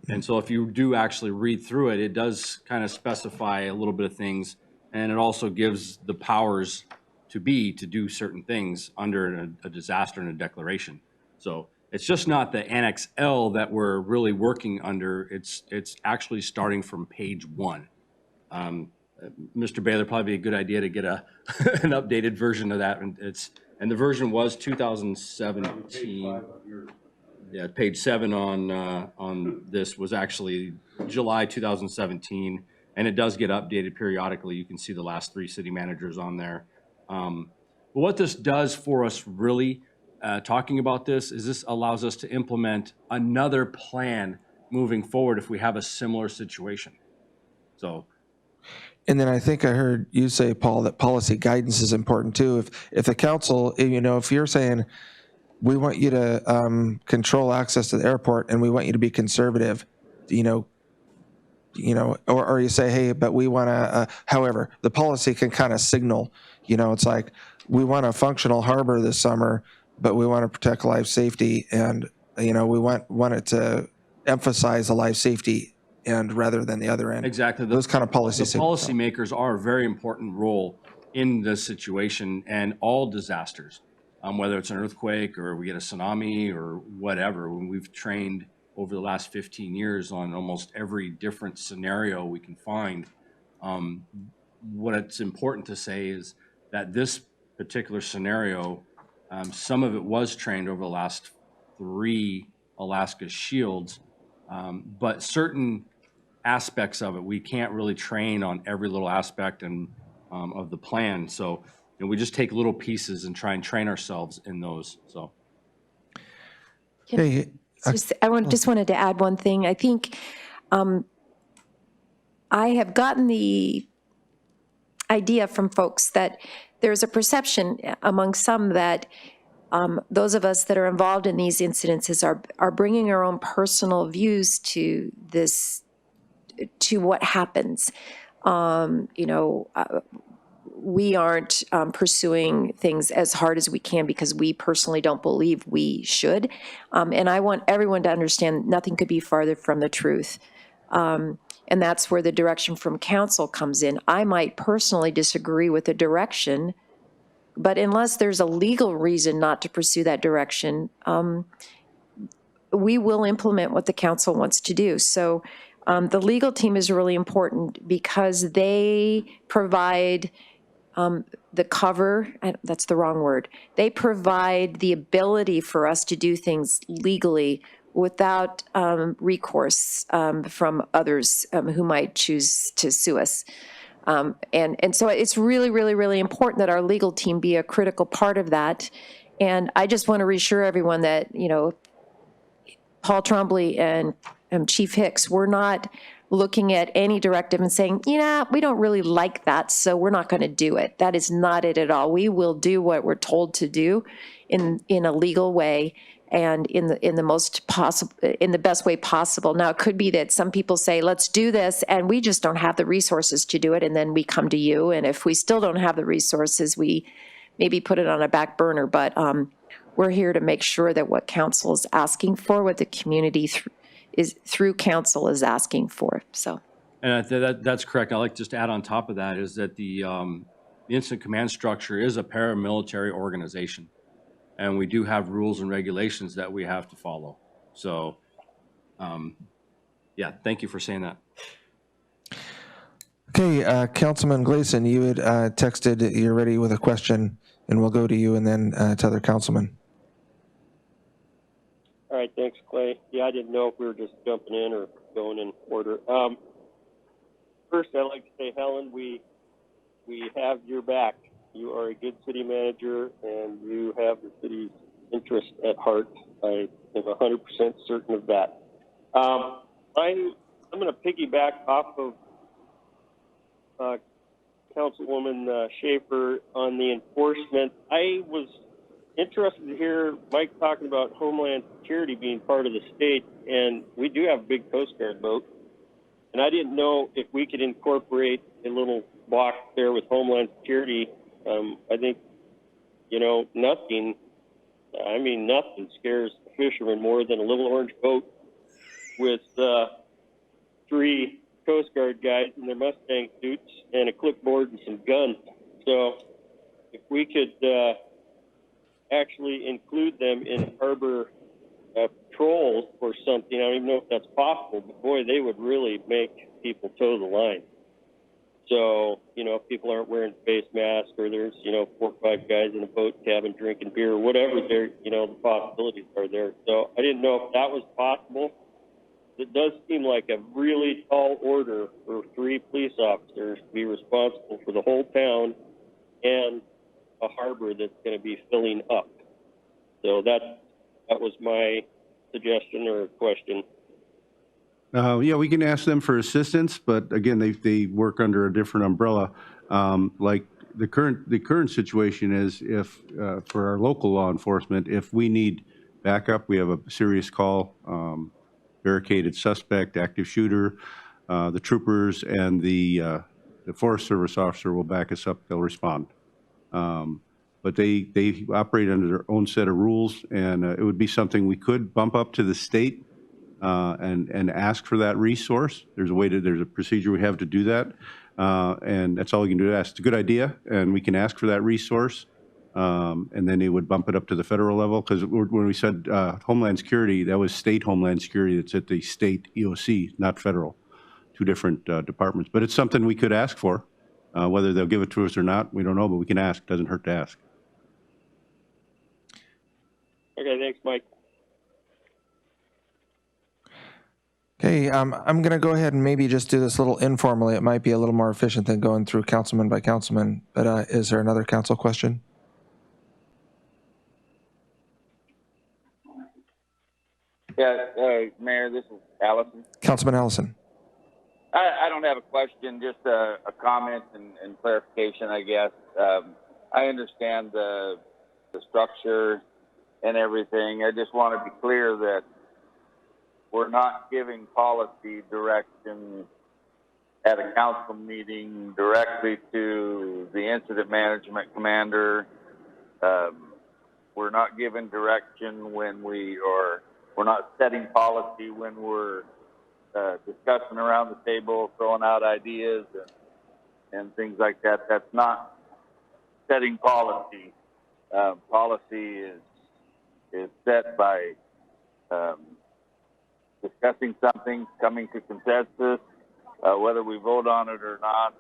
And so if you do actually read through it, it does kind of specify a little bit of things, and it also gives the powers to do certain things under a disaster and a declaration. So it's just not the Annex L that we're really working under. It's actually starting from page 1. Mr. Baylor, probably be a good idea to get an updated version of that. And the version was 2017. Yeah, page 7 on this was actually July 2017, and it does get updated periodically. You can see the last 3 city managers on there. But what this does for us, really, talking about this, is this allows us to implement another plan moving forward if we have a similar situation. So. And then I think I heard you say, Paul, that policy guidance is important too. If the council, if you're saying, we want you to control access to the airport and we want you to be conservative, or you say, hey, but we want to, however, the policy can kind of signal, it's like, we want a functional harbor this summer, but we want to protect life safety. And, we want it to emphasize the life safety and rather than the other end. Exactly. Those kind of policy The signals. policymakers are a very important role in this situation and all disasters, whether it's an earthquake or we get a tsunami or whatever. When we've trained over the last 15 years on almost every different scenario we can find. What it's important to say is that this particular scenario, some of it was trained over the last 3 Alaska shields, but certain aspects of it, we can't really train on every little aspect and of the plan. So we just take little pieces and try and train ourselves in those. So. Hey, Just wanted to add one thing. I think I have gotten the idea from folks that there's a perception among some that those of us that are involved in these incidences are bringing our own personal views to this, to what happens. We aren't pursuing things as hard as we can because we personally don't believe we should. And I want everyone to understand nothing could be farther from the truth. And that's where the direction from council comes in. I might personally disagree with the direction, but unless there's a legal reason not to pursue that direction, we will implement what the council wants to do. So the legal team is really important because they provide the cover, that's the wrong word. They provide the ability for us to do things legally without recourse from others who might choose to sue us. And so it's really, really, really important that our legal team be a critical part of that. And I just want to reassure everyone that, Paul Trombley and Chief Hicks, we're not looking at any directive and saying, we don't really like that, so we're not going to do it. That is not it at all. We will do what we're told to do in a legal way and in the best way possible. Now, it could be that some people say, let's do this, and we just don't have the resources to do it, and then we come to you. And if we still don't have the resources, we maybe put it on a back burner. But we're here to make sure that what council is asking for, what the community through council is asking for. So, And that's correct. I'd like just to add on top of that is that the incident command structure is a paramilitary organization, and we do have rules and regulations that we have to follow. So, yeah, thank you for saying that. Okay, Councilman Gleason, you had texted you're ready with a question, and we'll go to you and then to other councilmen. All right, thanks, Clay. Yeah, I didn't know if we were just jumping in or going in order. First, I'd like to say, Helen, we have your back. You are a good city manager, and you have the city's interest at heart. I am 100% certain of that. I'm going to piggyback off of Councilwoman Schaefer on the enforcement. I was interested to hear Mike talking about Homeland Security being part of the state, and we do have a big Coast Guard boat. And I didn't know if we could incorporate a little box there with Homeland Security. I think, nothing scares a fisherman more than a little orange boat with 3 Coast Guard guys in their Mustang suits and a clipboard and some guns. So if we could actually include them in harbor patrols or something, I don't even know if that's possible, but boy, they would really make people toe the line. So, if people aren't wearing face masks or there's, 4 or 5 guys in a boat cabin drinking beer or whatever, the possibilities are there. So I didn't know if that was possible. It does seem like a really tall order for 3 police officers to be responsible for the whole town and a harbor that's going to be filling up. So that was my suggestion or question. Yeah, we can ask them for assistance, but again, they work under a different umbrella. Like the current situation is if, for our local law enforcement, if we need backup, we have a serious call, barricaded suspect, active shooter, the troopers and the Forest Service officer will back us up, they'll respond. But they operate under their own set of rules, and it would be something we could bump up to the state and ask for that resource. There's a procedure we have to do that, and that's all you can do to ask. It's a good idea, and we can ask for that resource, and then they would bump it up to the federal level, because when we said Homeland Security, that was state Homeland Security. It's at the state EOC, not federal, two different departments. But it's something we could ask for. Whether they'll give it to us or not, we don't know, but we can ask. Doesn't hurt to ask. Okay, thanks, Mike. Okay, I'm going to go ahead and maybe just do this a little informally. It might be a little more efficient than going through councilman by councilman, but is there another council question? Yeah, Mayor, this is Allison. Councilman Allison. I don't have a question, just a comment and clarification, I guess. I understand the structure and everything. I just want to be clear that we're not giving policy direction at a council meeting directly to the incident management commander. We're not giving direction when we're not setting policy when we're discussing around the table, throwing out ideas and things like that. That's not setting policy. Policy is set by discussing something, coming to consensus. Whether we vote on it or not,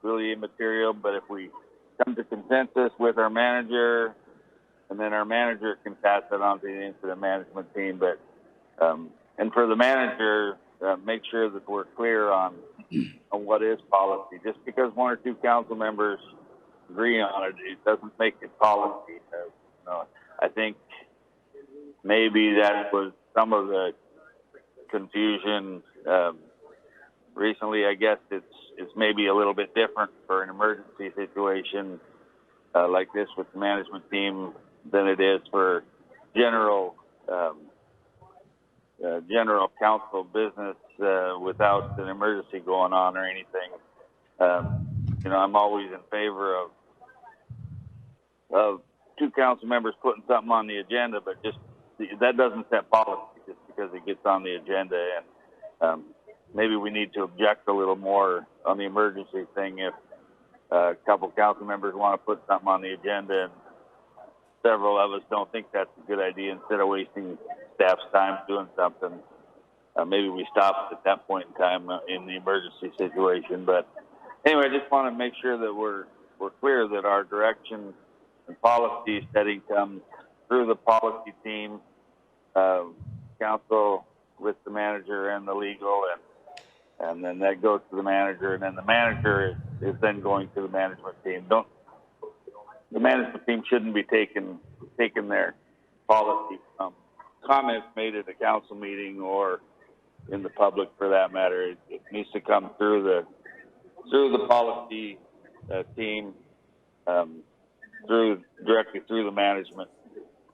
really immaterial. But if we come to consensus with our manager, and then our manager can pass it on to the incident management team. But and for the manager, make sure that we're clear on what is policy. Just because one or two council members agree on it, it doesn't make it policy. I think maybe that was some of the confusion recently. I guess it's maybe a little bit different for an emergency situation like this with the management team than it is for general council business without an emergency going on or anything. I'm always in favor of two council members putting something on the agenda, but just that doesn't set policy just because it gets on the agenda. And maybe we need to object a little more on the emergency thing if a couple council members want to put something on the agenda and several of us don't think that's a good idea. Instead of wasting staff's time doing something, maybe we stop at that point in time in the emergency situation. But anyway, I just want to make sure that we're clear that our direction and policy setting comes through the policy team, council with the manager and the legal, and then that goes to the manager, and then the manager is then going to the management team. The management team shouldn't be taking their policy comments made at a council meeting or in the public for that matter. It needs to come through the policy team, directly through the management,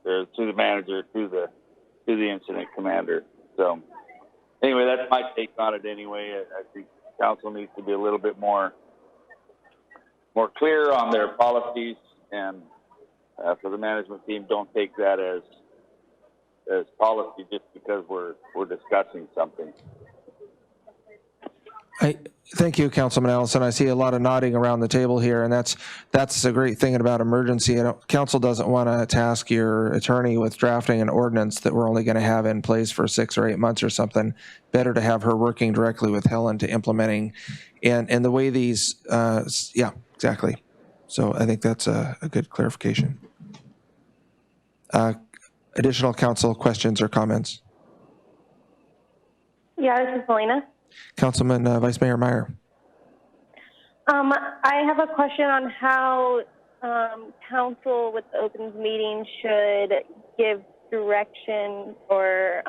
or to the manager, to the incident commander. So anyway, that's my take on it. Anyway, I think council needs to be a little bit more clear on their policies, and for the management team, don't take that as policy just because we're discussing something. Thank you, Councilman Allison. I see a lot of nodding around the table here, and that's a great thing about emergency. Council doesn't want to task your attorney with drafting an ordinance that we're only going to have in place for 6 or 8 months or something. Better to have her working directly with Helen to implementing, and the way these, yeah, exactly. So I think that's a good clarification. Additional council questions or comments? Yeah, this is Selena. Councilman Vice Mayor Meyer. I have a question on how council with the opens meeting should give direction or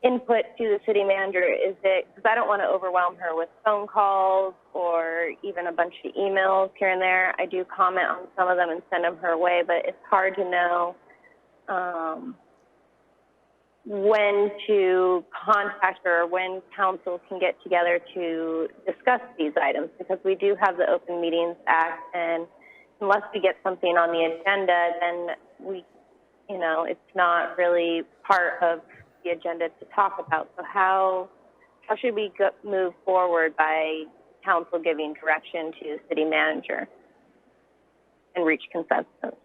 input to the city manager? Is it, because I don't want to overwhelm her with phone calls or even a bunch of emails here and there. I do comment on some of them and send them her way, but it's hard to know when to contact her or when council can get together to discuss these items, because we do have the Open Meetings Act, and unless we get something on the agenda, then we, you know, it's not really part of the agenda to talk about. So how should we move forward by council giving direction to the city manager and reach consensus?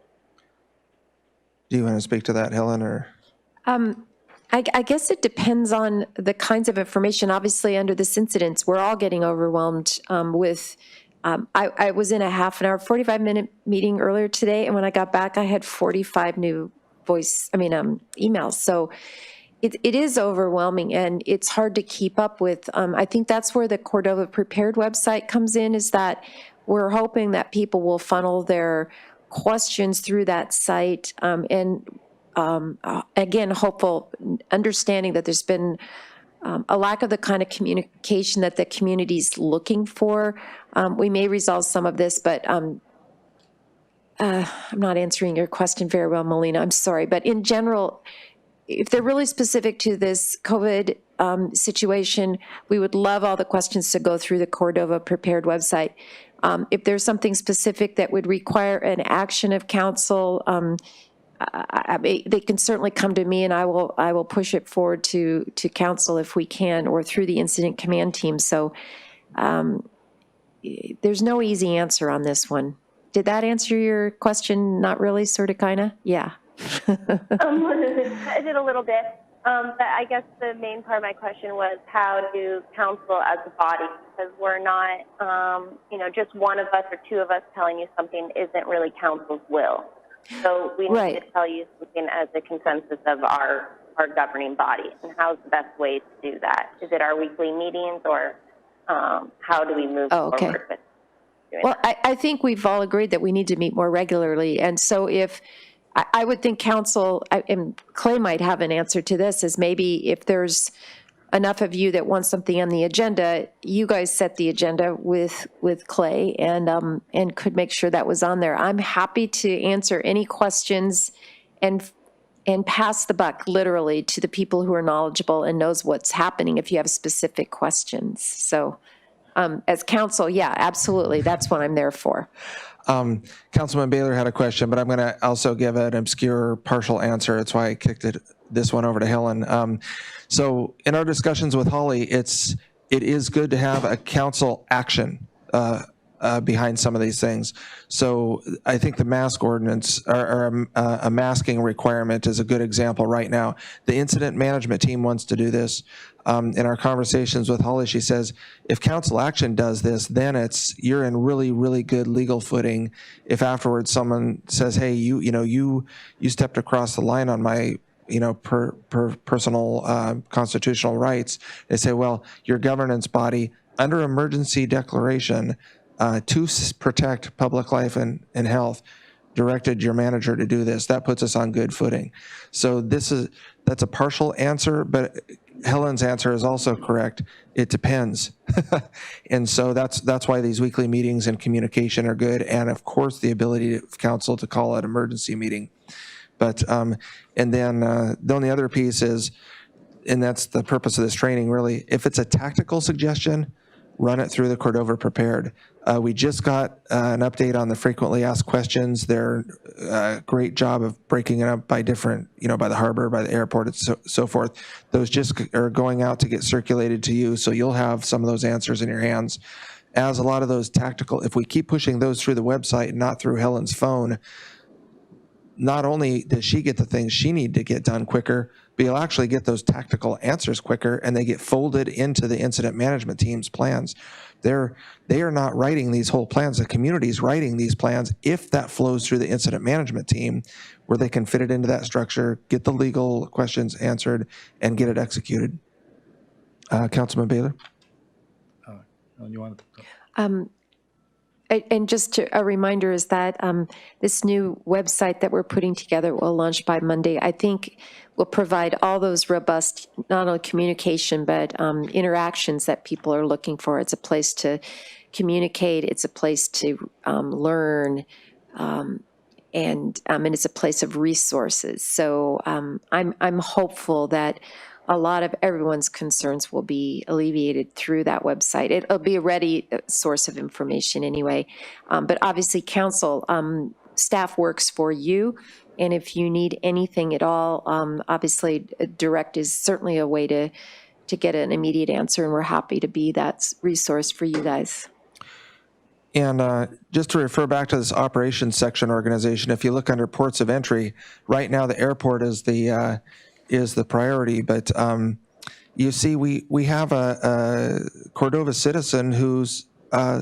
Do you want to speak to that, Helen, or? I guess it depends on the kinds of information. Obviously, under this incident, we're all getting overwhelmed with, I was in a 45-minute meeting earlier today, and when I got back, I had 45 new emails. So it is overwhelming, and it's hard to keep up with. I think that's where the Cordova Prepared website comes in, is that we're hoping that people will funnel their questions through that site, again, hopeful, understanding that there's been a lack of the kind of communication that the community's looking for. We may resolve some of this, but I'm not answering your question very well, Melina. I'm sorry. But in general, if they're really specific to this COVID situation, we would love all the questions to go through the Cordova Prepared website. If there's something specific that would require an action of council, they can certainly come to me, and I will push it forward to council if we can, or through the incident command team. So there's no easy answer on this one. Did that answer your question? Not really, sort of, kind of? Yeah. I did a little bit. But I guess the main part of my question was, how do council as a body, because we're not, just one of us or two of us telling you something isn't really council's will. So we need to tell you something as a consensus of our governing body. And how's the best way to do that? Is it our weekly meetings, or how do we move forward with doing that? I think we've all agreed that we need to meet more regularly. And so if I would think council, and Clay might have an answer to this, is maybe if there's enough of you that want something on the agenda, you guys set the agenda with Clay and could make sure that was on there. I'm happy to answer any questions and pass the buck literally to the people who are knowledgeable and knows what's happening if you have specific questions. So as council, yeah, absolutely. That's what I'm there for. Councilman Baylor had a question, but I'm going to also give an obscure partial answer. That's why I kicked this one over to Helen. So in our discussions with Holly, it is good to have a council action behind some of these things. So I think the mask ordinance or a masking requirement is a good example right now. The incident management team wants to do this. In our conversations with Holly, she says, if council action does this, then you're in really, really good legal footing. If afterwards someone says, hey, you stepped across the line on my personal constitutional rights, they say, well, your governance body under emergency declaration to protect public life and health directed your manager to do this. That puts us on good footing. So that's a partial answer, but Helen's answer is also correct. It depends. And so that's why these weekly meetings and communication are good. And of course, the ability of council to call an emergency meeting. But, and then the only other piece is, and that's the purpose of this training really, if it's a tactical suggestion, run it through the Cordova Prepared. We just got an update on the frequently asked questions. They're a great job of breaking it up by different, by the harbor, by the airport, and so forth. Those just are going out to get circulated to you, so you'll have some of those answers in your hands. As a lot of those tactical, if we keep pushing those through the website and not through Helen's phone, not only does she get the things she needs to get done quicker, but you'll actually get those tactical answers quicker, and they get folded into the incident management team's plans. They are not writing these whole plans. The community's writing these plans if that flows through the incident management team, where they can fit it into that structure, get the legal questions answered, and get it executed. Councilman Baylor? You want to? And just a reminder is that this new website that we're putting together will launch by Monday. I think will provide all those robust, not only communication, but interactions that people are looking for. It's a place to communicate. It's a place to learn. And it's a place of resources. So I'm hopeful that a lot of everyone's concerns will be alleviated through that website. It'll be a ready source of information anyway. But obviously, council staff works for you, and if you need anything at all, obviously, direct is certainly a way to get an immediate answer, and we're happy to be that resource for you guys. And just to refer back to this operations section organization, if you look under ports of entry, right now the airport is the priority. But you see, we have a Cordova citizen who's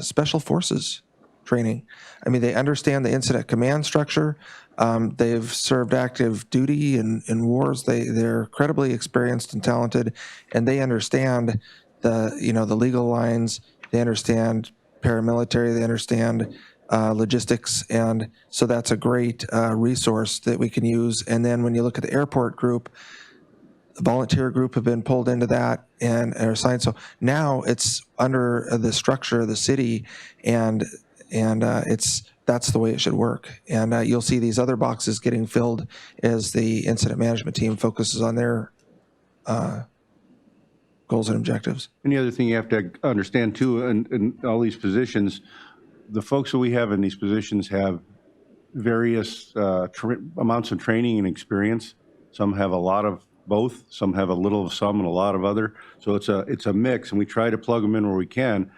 special forces training. I mean, they understand the incident command structure. They've served active duty in wars. They're incredibly experienced and talented, and they understand the legal lines. They understand paramilitary, they understand logistics, and so that's a great resource that we can use. And then when you look at the airport group, the volunteer group have been pulled into that and are assigned. So now it's under the structure of the city, and that's the way it should work. And you'll see these other boxes getting filled as the incident management team focuses on their goals and objectives. And the other thing you have to understand too, in all these positions, the folks that we have in these positions have various amounts of training and experience. Some have a lot of both, some have a little of some and a lot of other. So it's a mix, and we try to plug them in where we can.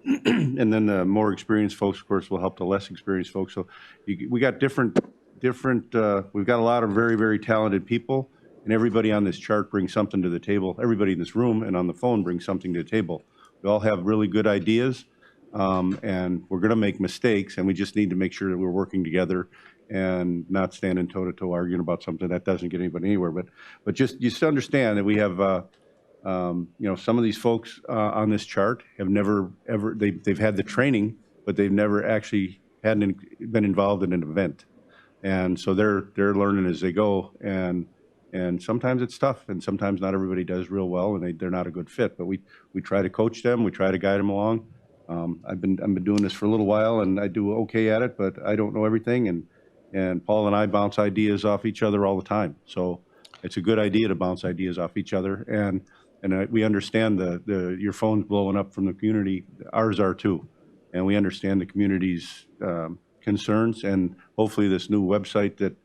And then the more experienced folks, of course, will help the less experienced folks. So we got different, we've got a lot of very, very talented people. And everybody on this chart brings something to the table. Everybody in this room and on the phone brings something to the table. We all have really good ideas, and we're going to make mistakes, and we just need to make sure that we're working together and not standing toe-to-toe arguing about something that doesn't get anybody anywhere. But just understand that we have, some of these folks on this chart have never, ever, they've had the training, but they've never actually been involved in an event. And so they're learning as they go, and sometimes it's tough, and sometimes not everybody does real well, and they're not a good fit. But we try to coach them, we try to guide them along. I've been doing this for a little while, and I do okay at it, but I don't know everything. And Paul and I bounce ideas off each other all the time. So it's a good idea to bounce ideas off each other. And we understand your phone's blowing up from the community. Ours are too, and we understand the community's concerns. And hopefully, this new website that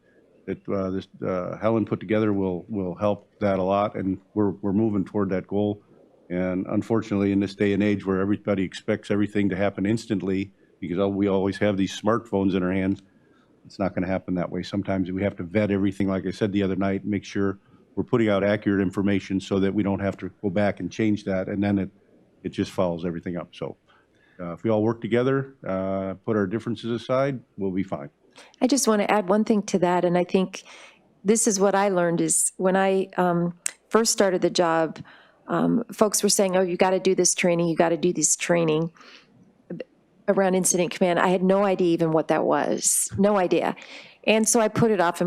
Helen put together will help that a lot, and we're moving toward that goal. And unfortunately, in this day and age where everybody expects everything to happen instantly, because we always have these smartphones in our hands, it's not going to happen that way. Sometimes we have to vet everything, like I said the other night, make sure we're putting out accurate information so that we don't have to go back and change that, and then it just follows everything up. So if we all work together, put our differences aside, we'll be fine. I just want to add one thing to that, and I think this is what I learned is when I first started the job, folks were saying, oh, you got to do this training, you got to do this training around incident command. I had no idea even what that was, no idea. And so I put it off,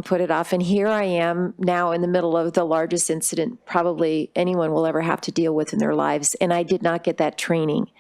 and here I am now in the middle of the largest incident probably anyone will ever have to deal with in their lives, and I did not get that training.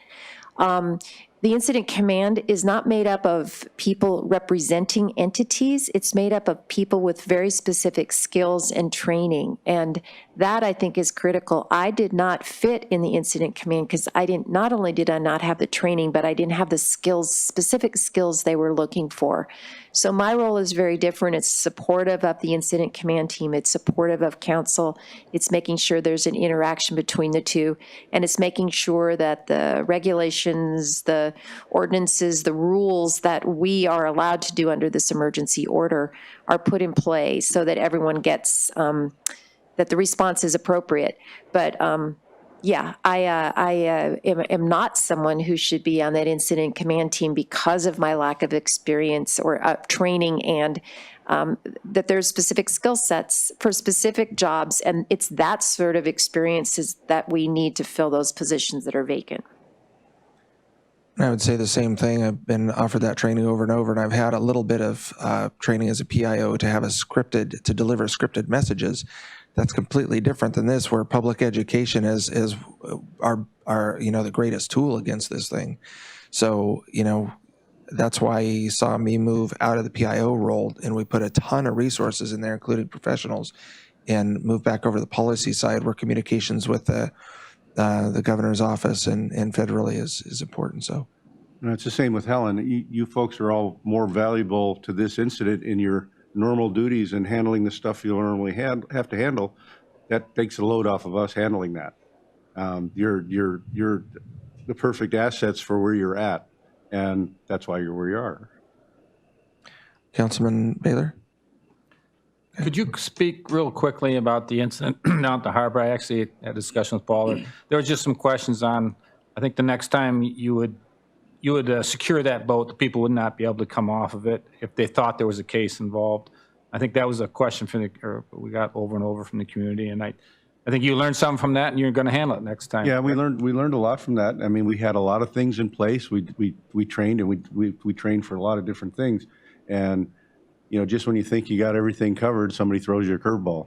The incident command is not made up of people representing entities. It's made up of people with very specific skills and training. And that, I think, is critical. I did not fit in the incident command because not only did I not have the training, but I didn't have the skills, specific skills they were looking for. So my role is very different. It's supportive of the incident command team. It's supportive of council. It's making sure there's an interaction between the two. And it's making sure that the regulations, the ordinances, the rules that we are allowed to do under this emergency order are put in place so that everyone gets, that the response is appropriate. But yeah, I am not someone who should be on that incident command team because of my lack of experience or training, and that there's specific skill sets for specific jobs, and it's that sort of experiences that we need to fill those positions that are vacant. I would say the same thing. I've been offered that training over and over, and I've had a little bit of training as a PIO to have to deliver scripted messages. That's completely different than this, where public education is our the greatest tool against this thing. So, that's why you saw me move out of the PIO role, and we put a ton of resources in there, including professionals, and move back over to the policy side, where communications with the governor's office and federally is important. So, And it's the same with Helen. You folks are all more valuable to this incident in your normal duties and handling the stuff you normally have to handle. That takes the load off of us handling that. You're the perfect assets for where you're at, and that's why you're where you are. Councilman Baylor? Could you speak real quickly about the incident down at the harbor? I actually had a discussion with Paul. There was just some questions on, I think the next time you would secure that boat, the people would not be able to come off of it if they thought there was a case involved. I think that was a question we got over and over from the community, and I think you learned something from that, and you're going to handle it next time. Yeah, we learned a lot from that. I mean, we had a lot of things in place. We trained, and we trained for a lot of different things, and just when you think you got everything covered, somebody throws you a curveball.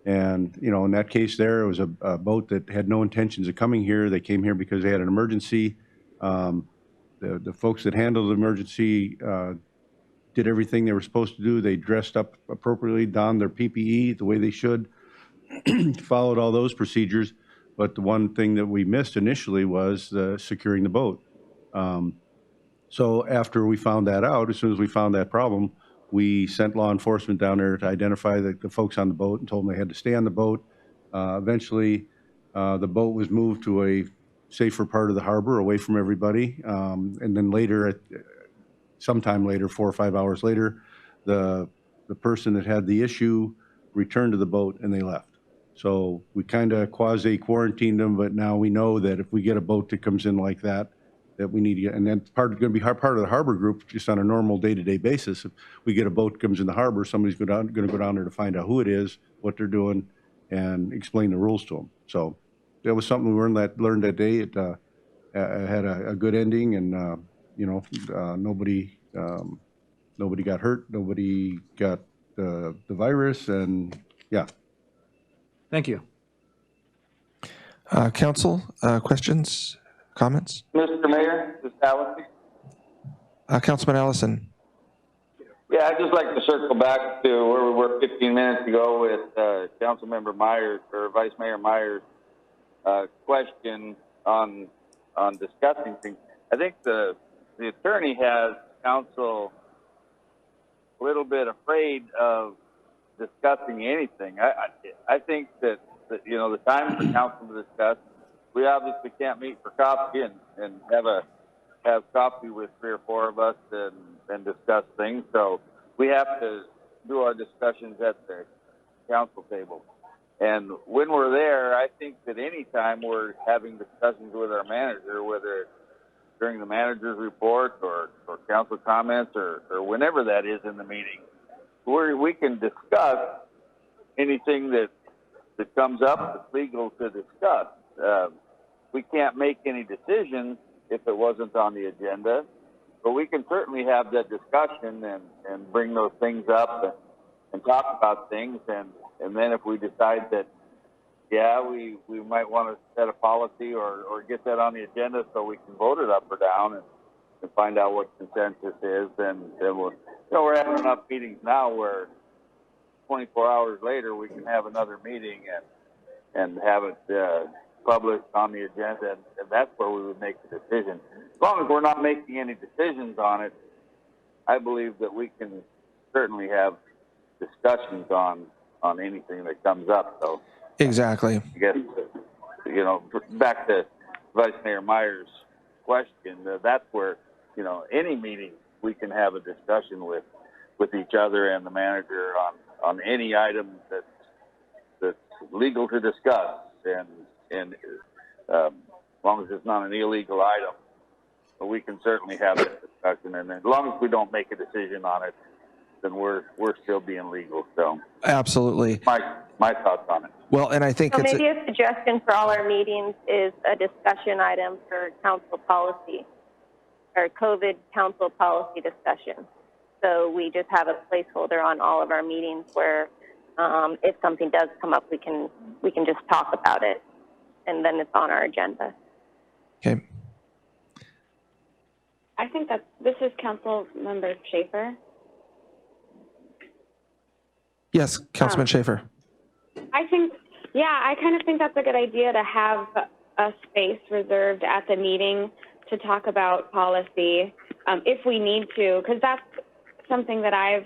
And in that case, there it was a boat that had no intentions of coming here. They came here because they had an emergency. The folks that handled the emergency did everything they were supposed to do. They dressed up appropriately, donned their PPE the way they should, followed all those procedures. But the one thing that we missed initially was securing the boat. So after we found that out, as soon as we found that problem, we sent law enforcement down there to identify the folks on the boat and told them they had to stay on the boat. Eventually, the boat was moved to a safer part of the harbor away from everybody. And then later, sometime later, 4 or 5 hours later, the person that had the issue returned to the boat and they left. So we kind of quasi-quarantined them, but now we know that if we get a boat that comes in like that, that we need to get, and then going to be part of the harbor group just on a normal day-to-day basis. If we get a boat that comes in the harbor, somebody's going to go down there to find out who it is, what they're doing, and explain the rules to them. So that was something we learned that day. It had a good ending, and nobody got hurt, nobody got the virus, and yeah. Thank you. Council, questions, comments? Mr. Mayor, this is Allison. Councilman Allison. Yeah, I'd just like to circle back to where we were 15 minutes ago with Councilmember Myers, or Vice Mayor Myers' question on discussing things. I think the attorney has council a little bit afraid of discussing anything. I think that the time for council to discuss, we obviously can't meet for coffee and have coffee with 3 or 4 of us and discuss things. So we have to do our discussions at the council table. And when we're there, I think that any time we're having discussions with our manager, whether it's during the manager's report or council comments or whenever that is in the meeting, we can discuss anything that comes up that's legal to discuss. We can't make any decisions if it wasn't on the agenda, but we can certainly have that discussion and bring those things up and talk about things. And then if we decide that, yeah, we might want to set a policy or get that on the agenda so we can vote it up or down and find out what consensus is, then we're having enough meetings now where 24 hours later we can have another meeting and have it published on the agenda, and that's where we would make the decision. As long as we're not making any decisions on it, I believe that we can certainly have discussions on anything that comes up. So Exactly. I guess, back to Vice Mayor Myers' question, that's where, any meeting we can have a discussion with each other and the manager on any item that's legal to discuss, and as long as it's not an illegal item, we can certainly have that discussion. And as long as we don't make a decision on it, then we're still being legal. So Absolutely. My thoughts on it. Well, and I think So it's maybe a suggestion for all our meetings is a discussion item for council policy. or COVID council policy discussion. So we just have a placeholder on all of our meetings where if something does come up, we can just talk about it, and then it's on our agenda. Okay. I think that this is Council Member Schaefer. Yes, Councilman Schaefer. I kind of think that's a good idea to have a space reserved at the meeting to talk about policy if we need to, because that's something that I've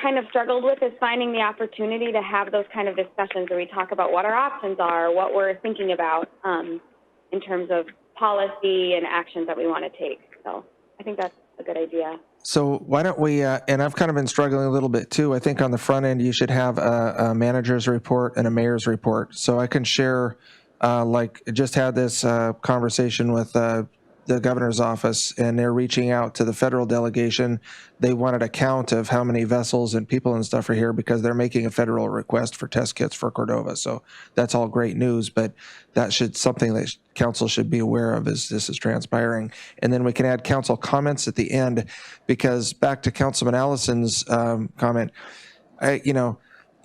kind of struggled with, is finding the opportunity to have those kind of discussions where we talk about what our options are, what we're thinking about in terms of policy and actions that we want to take. So I think that's a good idea. So why don't we, and I've kind of been struggling a little bit too. I think on the front end, you should have a manager's report and a mayor's report. So I can share, like just had this conversation with the governor's office, and they're reaching out to the federal delegation. They wanted a count of how many vessels and people and stuff are here because they're making a federal request for test kits for Cordova. So that's all great news, but that should something that council should be aware of as this is transpiring. And then we can add council comments at the end, because back to Councilman Allison's comment,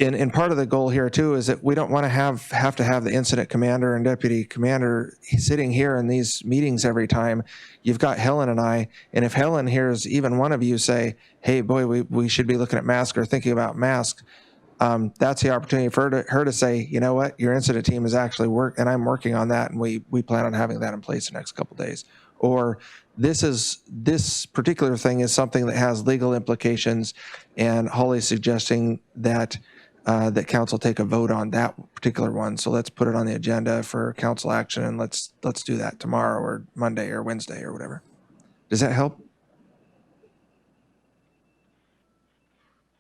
in part of the goal here too is that we don't want to have the incident commander and deputy commander sitting here in these meetings every time. You've got Helen and I, and if Helen hears even one of you say, hey boy, we should be looking at masks or thinking about masks, that's the opportunity for her to say, you know what, your incident team is actually and I'm working on that, and we plan on having that in place the next couple of days. Or this particular thing is something that has legal implications, and Holly's suggesting that that council take a vote on that particular one. So let's put it on the agenda for council action, and let's do that tomorrow or Monday or Wednesday or whatever. Does that help?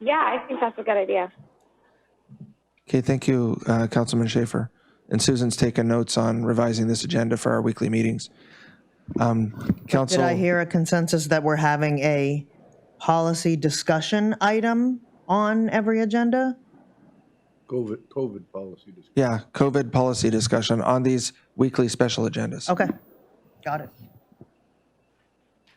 Yeah, I think that's a good idea. Okay, thank you, Councilman Schaefer. And Susan's taken notes on revising this agenda for our weekly meetings. Council. Did I hear a consensus that we're having a policy discussion item on every agenda? COVID policy discussion. Yeah, COVID policy discussion on these weekly special agendas. Okay, got it.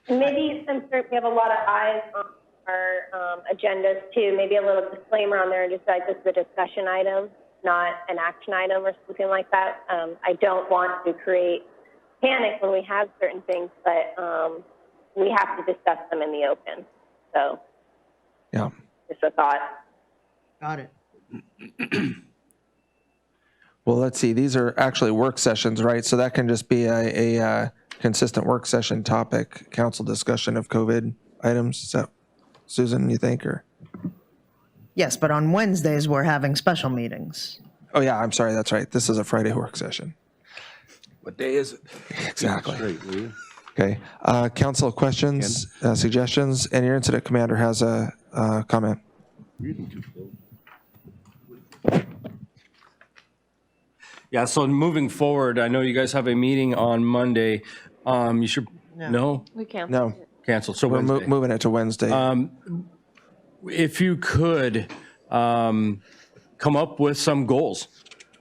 Maybe since we have a lot of eyes on our agendas too, maybe a little disclaimer on there, just like this is a discussion item, not an action item or something like that. I don't want to create panic when we have certain things, but we have to discuss them in the open. So, yeah, just a thought. Got it. Well, let's see. These are actually work sessions, right? So that can just be a consistent work session topic, council discussion of COVID items. Is that, Susan, you think, or? Yes, but on Wednesdays, we're having special meetings. Oh, yeah, I'm sorry. That's right. This is a Friday work session. What day is it? Exactly. Straight, will you? Okay. Council questions, suggestions, and your incident commander has a comment. Yeah, so moving forward, I know you guys have a meeting on Monday. You should, no? We can't. No, Cancel, so we're Wednesday. moving it to Wednesday. If you could come up with some goals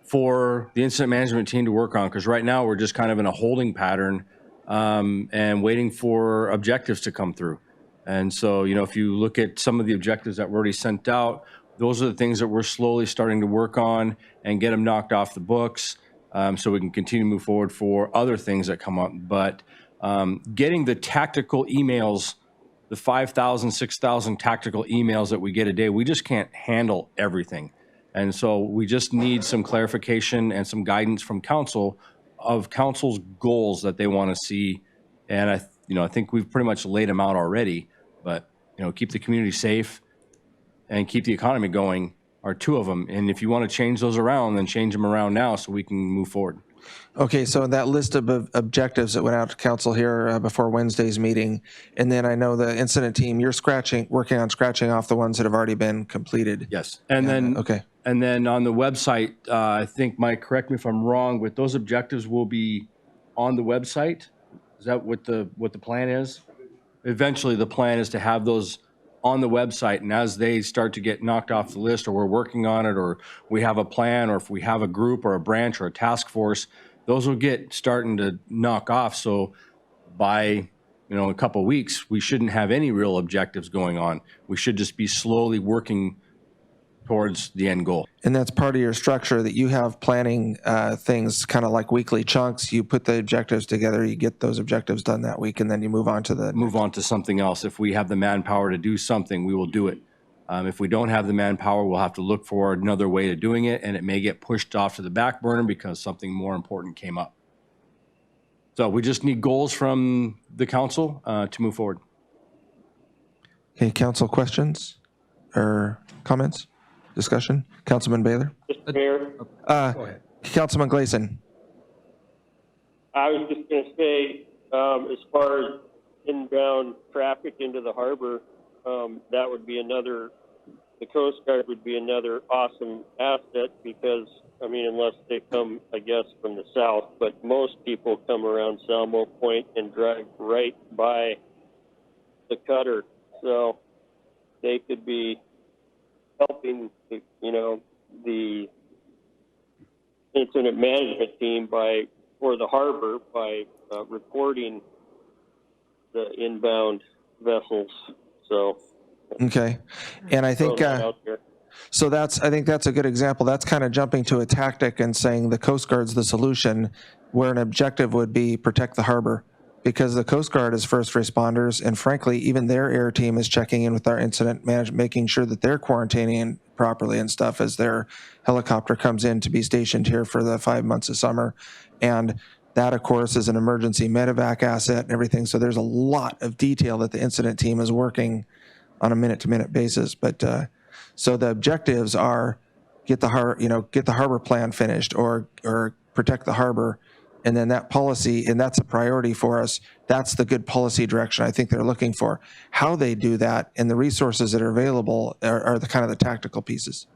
for the incident management team to work on, because right now we're just kind of in a holding pattern and waiting for objectives to come through. And so, if you look at some of the objectives that were already sent out, those are the things that we're slowly starting to work on and get them knocked off the books so we can continue to move forward for other things that come up. But getting the tactical emails, the 5,000, 6,000 tactical emails that we get a day, we just can't handle everything. And so we just need some clarification and some guidance from council of council's goals that they want to see. And I think we've pretty much laid them out already, but keep the community safe and keep the economy going are two of them. And if you want to change those around, then change them around now so we can move forward. Okay, so that list of objectives that went out to council here before Wednesday's meeting, and then I know the incident team, you're working on scratching off the ones that have already been completed. Yes. And then, okay. And then on the website, I think, Mike, correct me if I'm wrong, but those objectives will be on the website. Is that what the plan is? Eventually, the plan is to have those on the website, and as they start to get knocked off the list, or we're working on it, or we have a plan, or if we have a group or a branch or a task force, those will get starting to knock off. So by, a couple of weeks, we shouldn't have any real objectives going on. We should just be slowly working towards the end goal. And that's part of your structure, that you have planning things kind of like weekly chunks. You put the objectives together, you get those objectives done that week, and then you move on to something else. If we have the manpower to do something, we will do it. If we don't have the manpower, we'll have to look for another way of doing it, and it may get pushed off to the back burner because something more important came up. So we just need goals from the council to move forward. Okay, council questions or comments, discussion? Councilman Baylor? Mr. Mayor, Go ahead. Councilman Gleason? I was just going to say, as far as inbound traffic into the harbor, that would be the Coast Guard would be another awesome asset because, unless they come, I guess, from the south, but most people come around Salmo Point and drive right by the cutter. So they could be helping, the incident management team for the harbor by reporting the inbound vessels. So, Okay. And I think, out there. so I think that's a good example. That's kind of jumping to a tactic and saying the Coast Guard's the solution, where an objective would be protect the harbor, because the Coast Guard is first responders. And frankly, even their air team is checking in with our incident management, making sure that they're quarantining properly and stuff as their helicopter comes in to be stationed here for the 5 months of summer. And that, of course, is an emergency medevac asset and everything. So there's a lot of detail that the incident team is working on a minute-to-minute basis. But so the objectives are get the harbor plan finished, or protect the harbor, and then that policy, and that's a priority for us. That's the good policy direction I think they're looking for. How they do that and the resources that are available are the kind of the tactical pieces.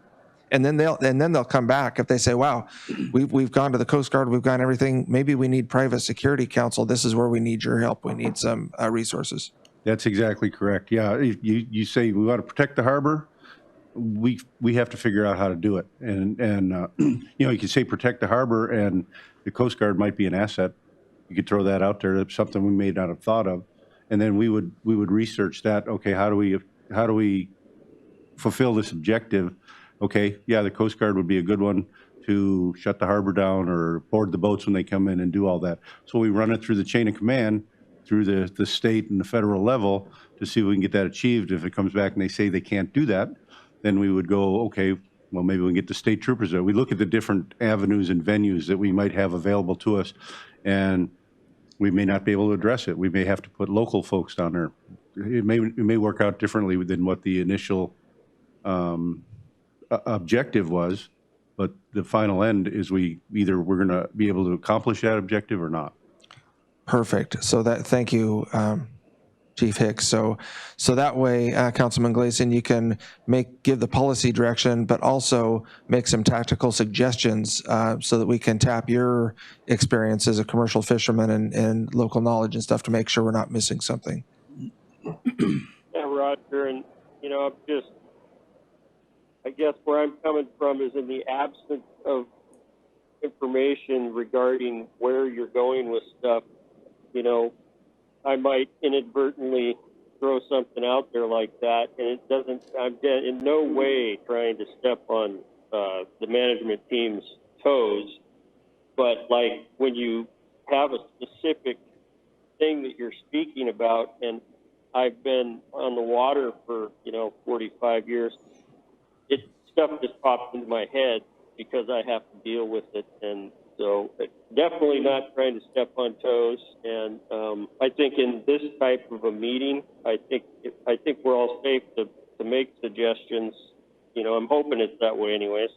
And then they'll come back if they say, wow, we've gone to the Coast Guard, we've gone everything. Maybe we need private security council. This is where we need your help. We need some resources. That's exactly correct. Yeah, you say we want to protect the harbor, we have to figure out how to do it. And you can say protect the harbor, and the Coast Guard might be an asset. You could throw that out there. That's something we may not have thought of. And then we would research that. Okay, how do we fulfill this objective? Okay, yeah, the Coast Guard would be a good one to shut the harbor down or board the boats when they come in and do all that. So we run it through the chain of command, through the state and the federal level, to see if we can get that achieved. If it comes back and they say they can't do that, then we would go, okay, well, maybe we can get the state troopers there. We look at the different avenues and venues that we might have available to us, and we may not be able to address it. We may have to put local folks down there. It may work out differently than what the initial objective was, but the final end is we're going to be able to accomplish that objective or not. Perfect. So thank you, Chief Hicks. So that way, Councilman Gleason, you can give the policy direction, but also make some tactical suggestions so that we can tap your experience as a commercial fisherman and local knowledge and stuff to make sure we're not missing something. Yeah, Roger, and I guess where I'm coming from is in the absence of information regarding where you're going with stuff. I might inadvertently throw something out there like that, and I'm in no way trying to step on the management team's toes, but like when you have a specific thing that you're speaking about, and I've been on the water for 45 years, stuff just pops into my head because I have to deal with it. And so definitely not trying to step on toes. And I think in this type of a meeting, I think we're all safe to make suggestions. I'm hoping it's that way anyways.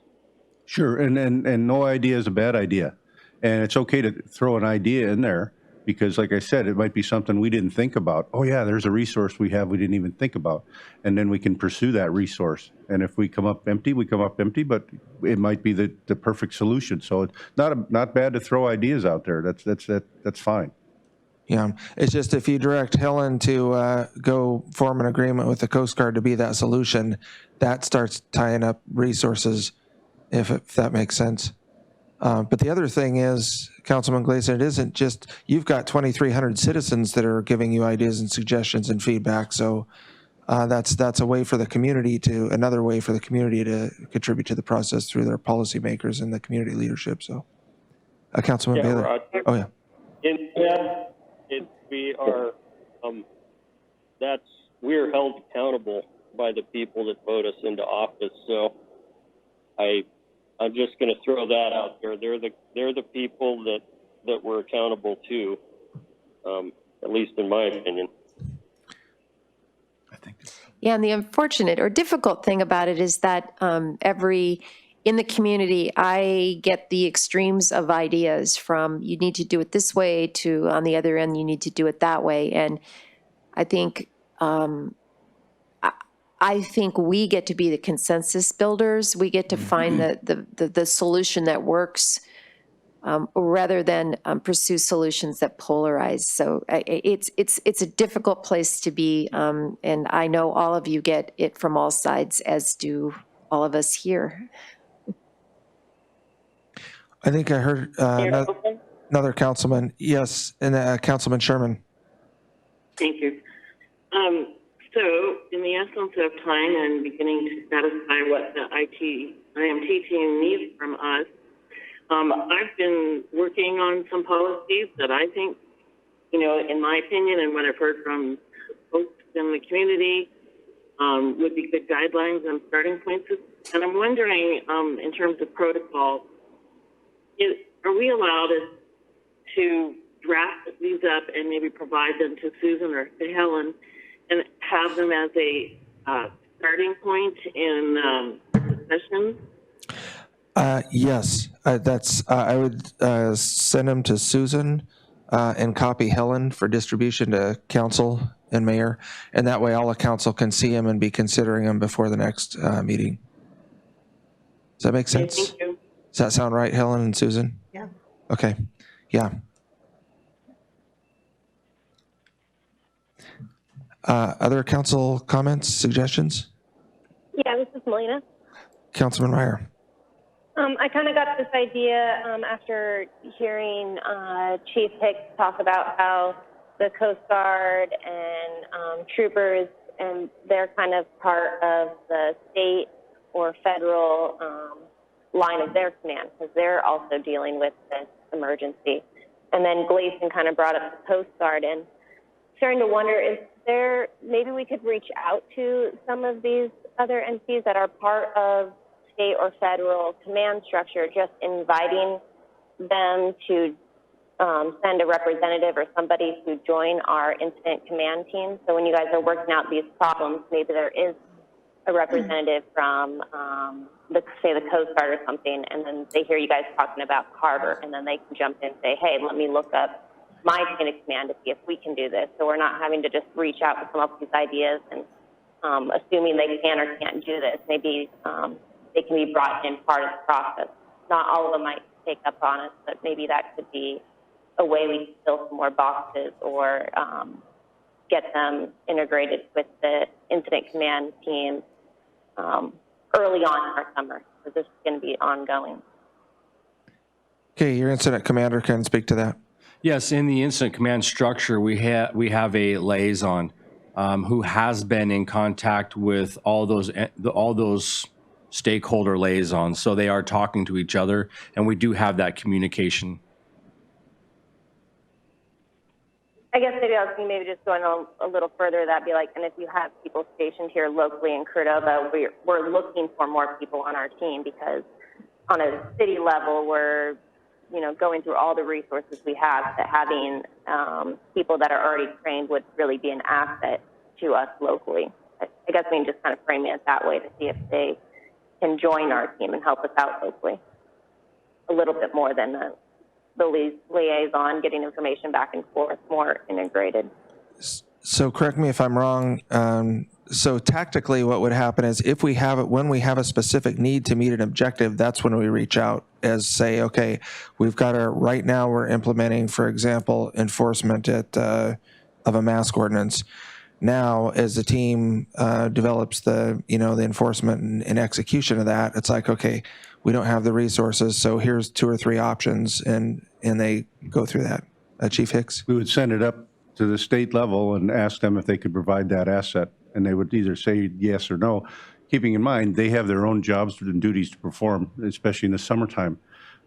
Sure, and no idea is a bad idea. And it's okay to throw an idea in there because, like I said, it might be something we didn't think about. Oh, yeah, there's a resource we didn't even think about. And then we can pursue that resource. And if we come up empty, we come up empty, but it might be the perfect solution. So it's not bad to throw ideas out there. That's fine. Yeah, it's just if you direct Helen to go form an agreement with the Coast Guard to be that solution, that starts tying up resources, if that makes sense. But the other thing is, Councilman Gleason, it isn't just, you've got 2,300 citizens that are giving you ideas and suggestions and feedback. So that's a way for the community to, another way for the community to contribute to the process through their policymakers and the community leadership. So, Councilman Yeah, Bailey. Roger. Oh, yeah. We are held accountable by the people that vote us into office. So I'm just going to throw that out there. They're the people that we're accountable to, at least in my opinion. Yeah, and the unfortunate or difficult thing about it is that in the community, I get the extremes of ideas from you need to do it this way to on the other end, you need to do it that way. And I think we get to be the consensus builders. We get to find the solution that works rather than pursue solutions that polarize. So it's a difficult place to be, and I know all of you get it from all sides, as do all of us here. I think I heard another councilman. Yes, and Councilman Sherman. Thank you. So in the essence of time and beginning to satisfy what the IMT team needs from us, I've been working on some policies that I think, in my opinion and what I've heard from folks in the community, would be good guidelines and starting points. And I'm wondering, in terms of protocol, are we allowed to draft these up and maybe provide them to Susan or to Helen and have them as a starting point in discussion? Yes, I would send them to Susan and copy Helen for distribution to council and mayor, and that way all the council can see them and be considering them before the next meeting. Does that make sense? Thank you. Does that sound right, Helen and Susan? Yeah. Okay. Yeah. Other council comments, suggestions? Yeah, this is Melina. Councilman Meyer. I kind of got this idea after hearing Chief Hicks talk about how the Coast Guard and troopers, and they're kind of part of the state or federal line of their command, because they're also dealing with this emergency. And then Gleason kind of brought up the Coast Guard, and starting to wonder, is there, maybe we could reach out to some of these other entities that are part of state or federal command structure, just inviting them to send a representative or somebody to join our incident command team. So when you guys are working out these problems, maybe there is a representative from, say, the Coast Guard or something, and then they hear you guys talking about harbor, and then they can jump in and say, hey, let me look up my chain of command to see if we can do this. So we're not having to just reach out and come up with these ideas and assuming they can or can't do this. Maybe they can be brought in part of the process. Not all of them might take up on it, but maybe that could be a way we can fill some more boxes or get them integrated with the incident command team early on in our summer, because this is going to be ongoing. Okay, your incident commander can speak to that. Yes, in the incident command structure, we have a liaison who has been in contact with all those stakeholder liaisons. So they are talking to each other, and we do have that communication. I guess maybe I was maybe just going a little further. That'd be like, and if you have people stationed here locally in Cordova, we're looking for more people on our team, because on a city level, we're going through all the resources we have, that having people that are already trained would really be an asset to us locally. I guess we can just kind of frame it that way to see if they can join our team and help us out locally a little bit more than the liaison, getting information back and forth, more integrated. So correct me if I'm wrong. So tactically what would happen is when we have a specific need to meet an objective, that's when we reach out as say, okay, right now we're implementing, for example, enforcement of a mask ordinance. Now, as the team develops the enforcement and execution of that, it's like, okay, we don't have the resources, so here's 2 or 3 options, and they go through that. Chief Hicks? We would send it up to the state level and ask them if they could provide that asset, and they would either say yes or no, keeping in mind they have their own jobs and duties to perform, especially in the summertime.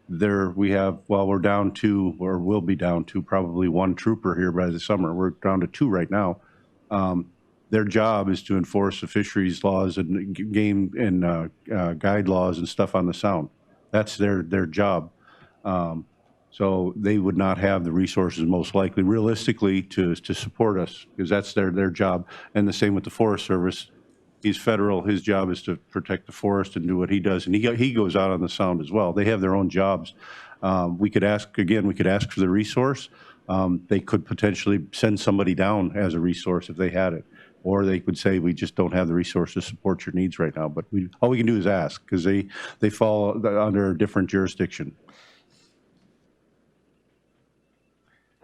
We're down to, or will be down to, probably 1 trooper here by the summer. We're down to 2 right now. Their job is to enforce the fisheries laws and game and guide laws and stuff on the sound. That's their job. So they would not have the resources, most likely, realistically, to support us, because that's their job. And the same with the Forest Service. He's federal. His job is to protect the forest and do what he does. And he goes out on the sound as well. They have their own jobs. We could ask for the resource. They could potentially send somebody down as a resource if they had it. Or they could say, we just don't have the resources to support your needs right now. But all we can do is ask, because they fall under a different jurisdiction.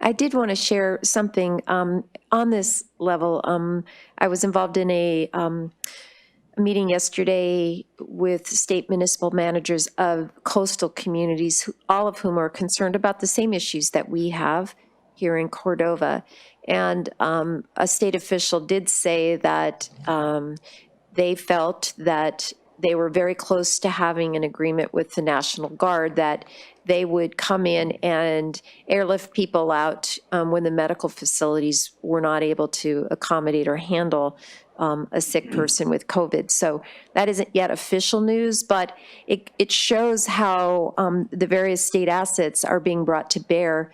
I did want to share something on this level. I was involved in a meeting yesterday with state municipal managers of coastal communities, all of whom are concerned about the same issues that we have here in Cordova. And a state official did say that they felt that they were very close to having an agreement with the National Guard that they would come in and airlift people out when the medical facilities were not able to accommodate or handle a sick person with COVID. So that isn't yet official news, but it shows how the various state assets are being brought to bear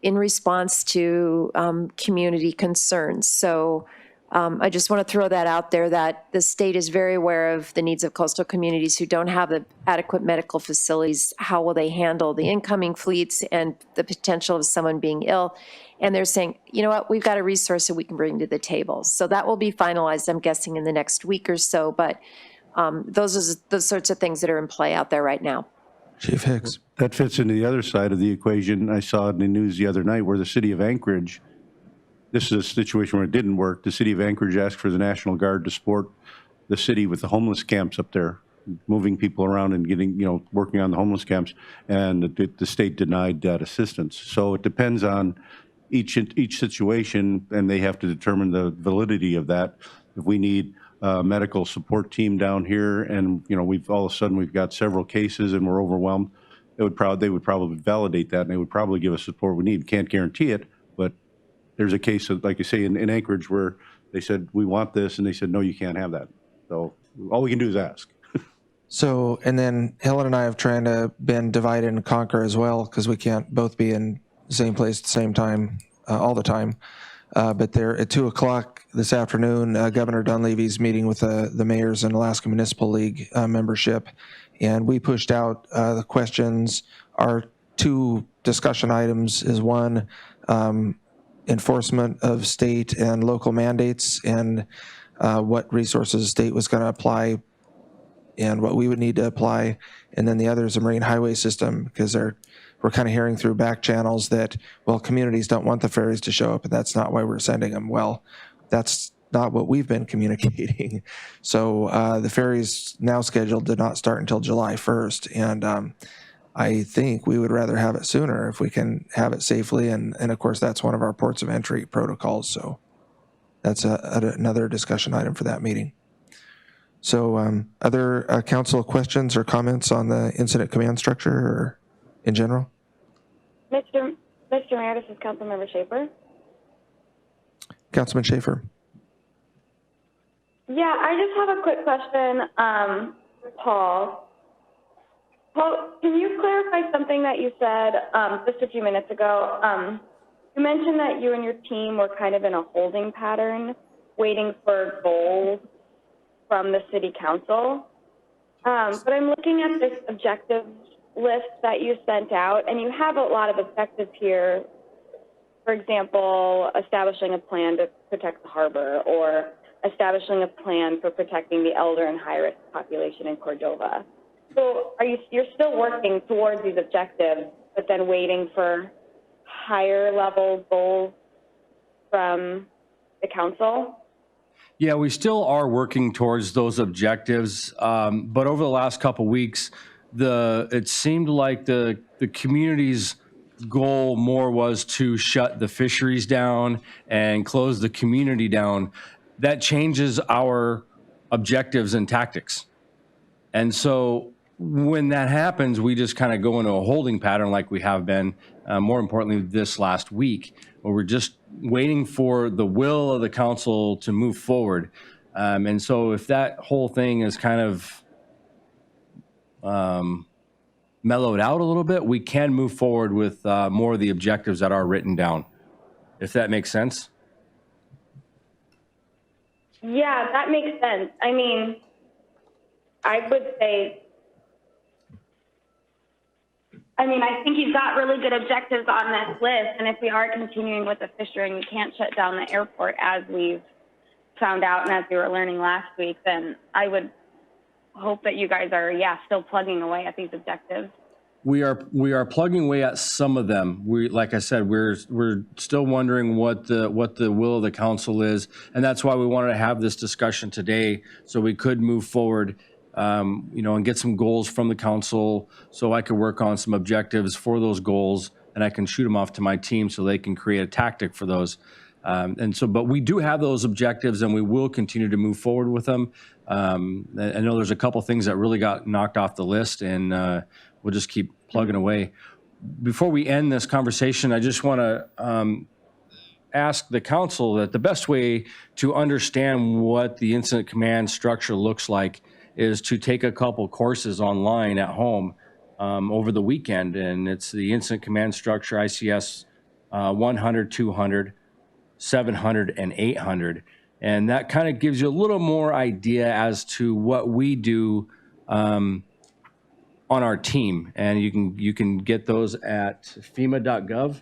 in response to community concerns. So I just want to throw that out there, that the state is very aware of the needs of coastal communities who don't have the adequate medical facilities. How will they handle the incoming fleets and the potential of someone being ill? And they're saying, you know what, we've got a resource that we can bring to the table. So that will be finalized, I'm guessing, in the next week or so. But those are the sorts of things that are in play out there right now. Chief Hicks. That fits into the other side of the equation. I saw in the news the other night where the city of Anchorage, this is a situation where it didn't work. The city of Anchorage asked for the National Guard to support the city with the homeless camps up there, moving people around and getting, working on the homeless camps, and the state denied that assistance. So it depends on each situation, and they have to determine the validity of that. If we need a medical support team down here, and all of a sudden we've got several cases and we're overwhelmed, they would probably validate that, and they would probably give us support we need. Can't guarantee it, but there's a case of, like you say, in Anchorage where they said, we want this, and they said, no, you can't have that. So all we can do is ask. So, and then Helen and I have trying to been divide and conquer as well, because we can't both be in the same place at the same time all the time. But there at 2 o'clock this afternoon, Governor Dunleavy's meeting with the mayors and Alaska Municipal League membership, and we pushed out the questions. Our 2 discussion items is 1, enforcement of state and local mandates, and what resources the state was going to apply and what we would need to apply. And then the other is a marine highway system, because we're kind of hearing through back channels that, well, communities don't want the ferries to show up, and that's not why we're sending them. Well, that's not what we've been communicating. So the ferries now scheduled to not start until July 1st. And I think we would rather have it sooner if we can have it safely. And of course, that's one of our ports of entry protocols. So that's another discussion item for that meeting. So other council questions or comments on the incident command structure or in general? Mr. Mayor, this is Councilmember Schaefer. Councilman Schaefer. Yeah, I just have a quick question for Paul. Paul, can you clarify something that you said just a few minutes ago? You mentioned that you and your team were kind of in a holding pattern, waiting for goals from the city council. But I'm looking at this objective list that you sent out, and you have a lot of objectives here. For example, establishing a plan to protect the harbor, or establishing a plan for protecting the elder and high-risk population in Cordova. So you're still working towards these objectives, but then waiting for higher level goals from the council? Yeah, we still are working towards those objectives, but over the last couple weeks, it seemed like the community's goal more was to shut the fisheries down and close the community down. That changes our objectives and tactics. And so when that happens, we just kind of go into a holding pattern like we have been, more importantly, this last week, where we're just waiting for the will of the council to move forward. And so if that whole thing is kind of mellowed out a little bit, we can move forward with more of the objectives that are written down, if that makes sense. Yeah, that makes sense. I mean, I would say, I think you've got really good objectives on this list, and if we are continuing with the fishing, we can't shut down the airport as we've found out and as we were learning last week, then I would hope that you guys are, still plugging away at these objectives. We are plugging away at some of them. Like I said, we're still wondering what the will of the council is, and that's why we wanted to have this discussion today, so we could move forward, and get some goals from the council, so I could work on some objectives for those goals, and I can shoot them off to my team so they can create a tactic for those. But we do have those objectives, and we will continue to move forward with them. I know there's a couple things that really got knocked off the list, and we'll just keep plugging away. Before we end this conversation, I just want to ask the council that the best way to understand what the incident command structure looks like is to take a couple courses online at home over the weekend. And it's the incident command structure, ICS 100, 200, 700, and 800. And that kind of gives you a little more idea as to what we do on our team. And you can get those at FEMA.gov.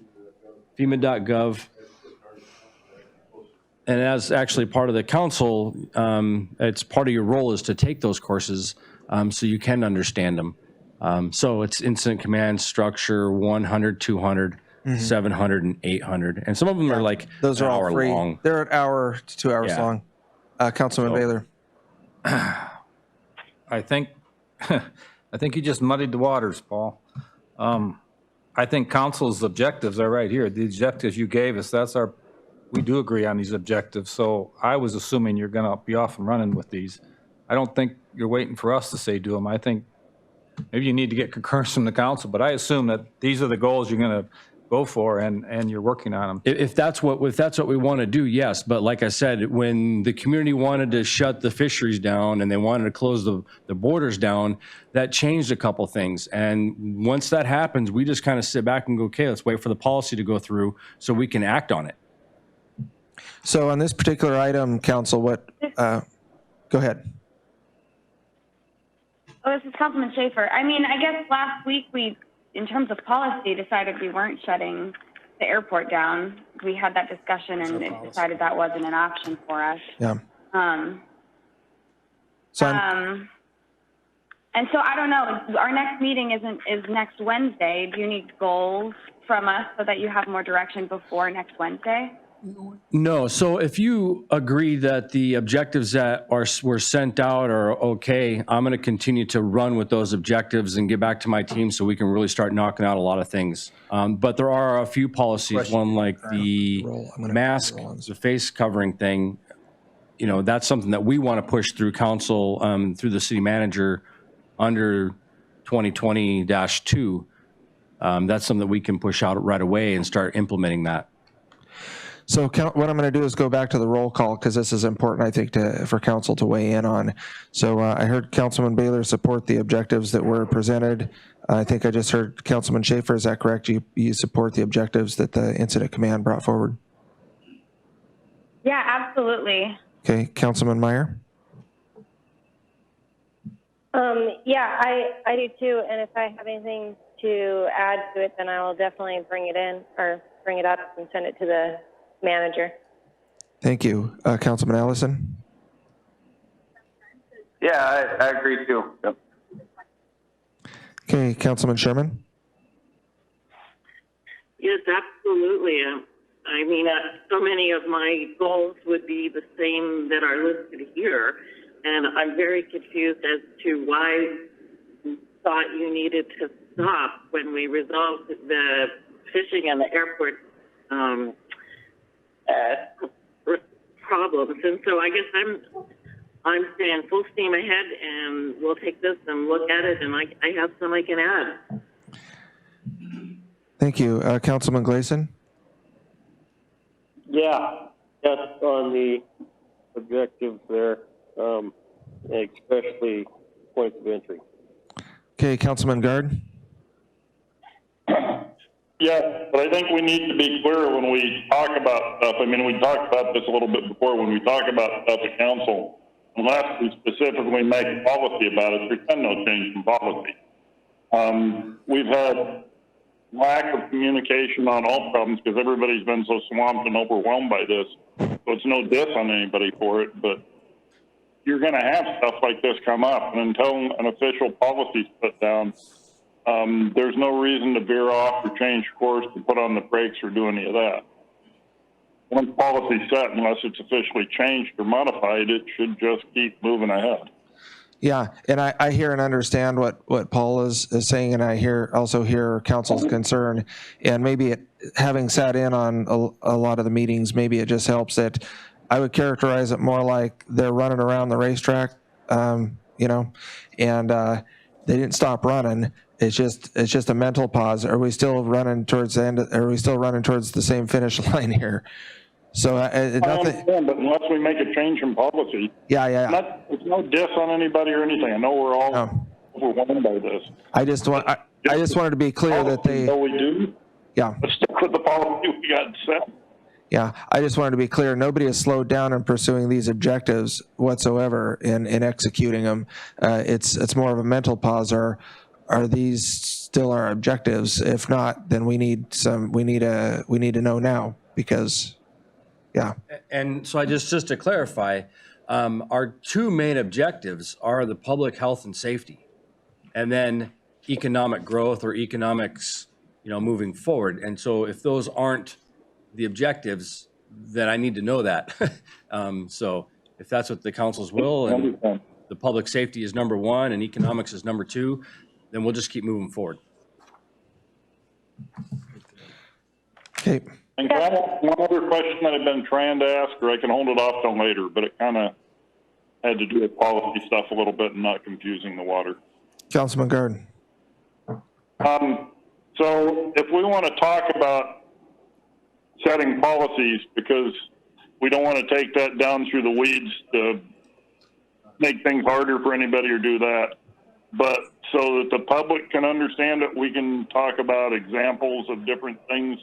And as actually part of the council, it's part of your role is to take those courses so you can understand them. So it's incident command structure 100, 200, 700, and 800. And some of them are like Those are all free. long. They're an hour to 2 hours Yeah. long. Councilman Baylor. I think you just muddied the waters, Paul. I think council's objectives are right here. The objectives you gave us, we do agree on these objectives. So I was assuming you're going to be off and running with these. I don't think you're waiting for us to say do them. I think maybe you need to get concurrence from the council, but I assume that these are the goals you're going to go for and you're working on them. If that's what we want to do, yes. But like I said, when the community wanted to shut the fisheries down and they wanted to close the borders down, that changed a couple things. And once that happens, we just kind of sit back and go, okay, let's wait for the policy to go through so we can act on it. So on this particular item, council, go ahead. Oh, this is Councilman Schaefer. I guess last week we, in terms of policy, decided we weren't shutting the airport down. We had that discussion and it decided that wasn't an option for us. Yeah. And so I don't know, our next meeting is next Wednesday. Do you need goals from us so that you have more direction before next Wednesday? No. So if you agree that the objectives that were sent out are okay, I'm going to continue to run with those objectives and get back to my team so we can really start knocking out a lot of things. But there are a few policies, one like the mask, the face covering thing. That's something that we want to push through council, through the city manager under 2020-2. That's something that we can push out right away and start implementing that. So what I'm going to do is go back to the roll call because this is important, I think, for council to weigh in on. So I heard Councilman Baylor support the objectives that were presented. I think I just heard Councilman Schaefer. Is that correct? You support the objectives that the incident command brought forward? Yeah, absolutely. Okay, Councilman Meyer? Yeah, I do too. And if I have anything to add to it, then I will definitely bring it up and send it to the manager. Thank you. Councilman Allison? Yeah, I agree too. Yep. Okay, Councilman Sherman? Yes, absolutely. I mean, so many of my goals would be the same that are listed here, and I'm very confused as to why you thought you needed to stop when we resolved the fishing and the airport problems. And so I guess I'm saying full steam ahead, and we'll take this and look at it, and I have some I can add. Thank you. Councilman Gleason? Yeah, that's on the objectives there, especially points of entry. Okay, Councilman Guard? Yeah, but I think we need to be clear when we talk about stuff. I mean, we talked about this a little bit before. When we talk about stuff at council, unless we specifically make a policy about it, there's been no change in policy. We've had lack of communication on all problems because everybody's been so swamped and overwhelmed by this. So it's no diss on anybody for it, but you're going to have stuff like this come up, and until an official policy is put down, there's no reason to veer off or change course to put on the brakes or do any of that. Once policy's set, unless it's officially changed or modified, it should just keep moving ahead. Yeah, and I hear and understand what Paul is saying, and I also hear council's concern. And maybe having sat in on a lot of the meetings, maybe it just helps that I would characterize it more like they're running around the racetrack, and they didn't stop running. It's just a mental pause. Are we still running towards the end? Are we still running towards the same finish line here? So I understand, but unless we make a change in policy, it's no diss on anybody or anything. I know we're all overwhelmed by this. I just wanted to be clear that they. So we do. Yeah. Let's stick with the policy we got set. Yeah, I just wanted to be clear. Nobody has slowed down in pursuing these objectives whatsoever in executing them. It's more of a mental pause. Are these still our objectives? If not, then we need to know now, because. Yeah. And so just to clarify, our two main objectives are the public health and safety, and then economic growth or economics, moving forward. And so if those aren't the objectives, then I need to know that. So if that's what the council's will, and the public safety is number one and economics is number two, then we'll just keep moving forward. Okay. And can I ask one other question that I've been trying to ask, or I can hold it off till later, but it kind of had to do with policy stuff a little bit and not confusing the water. Councilman Garden. So if we want to talk about setting policies, because we don't want to take that down through the weeds to make things harder for anybody or do that, but so that the public can understand it, we can talk about examples of different things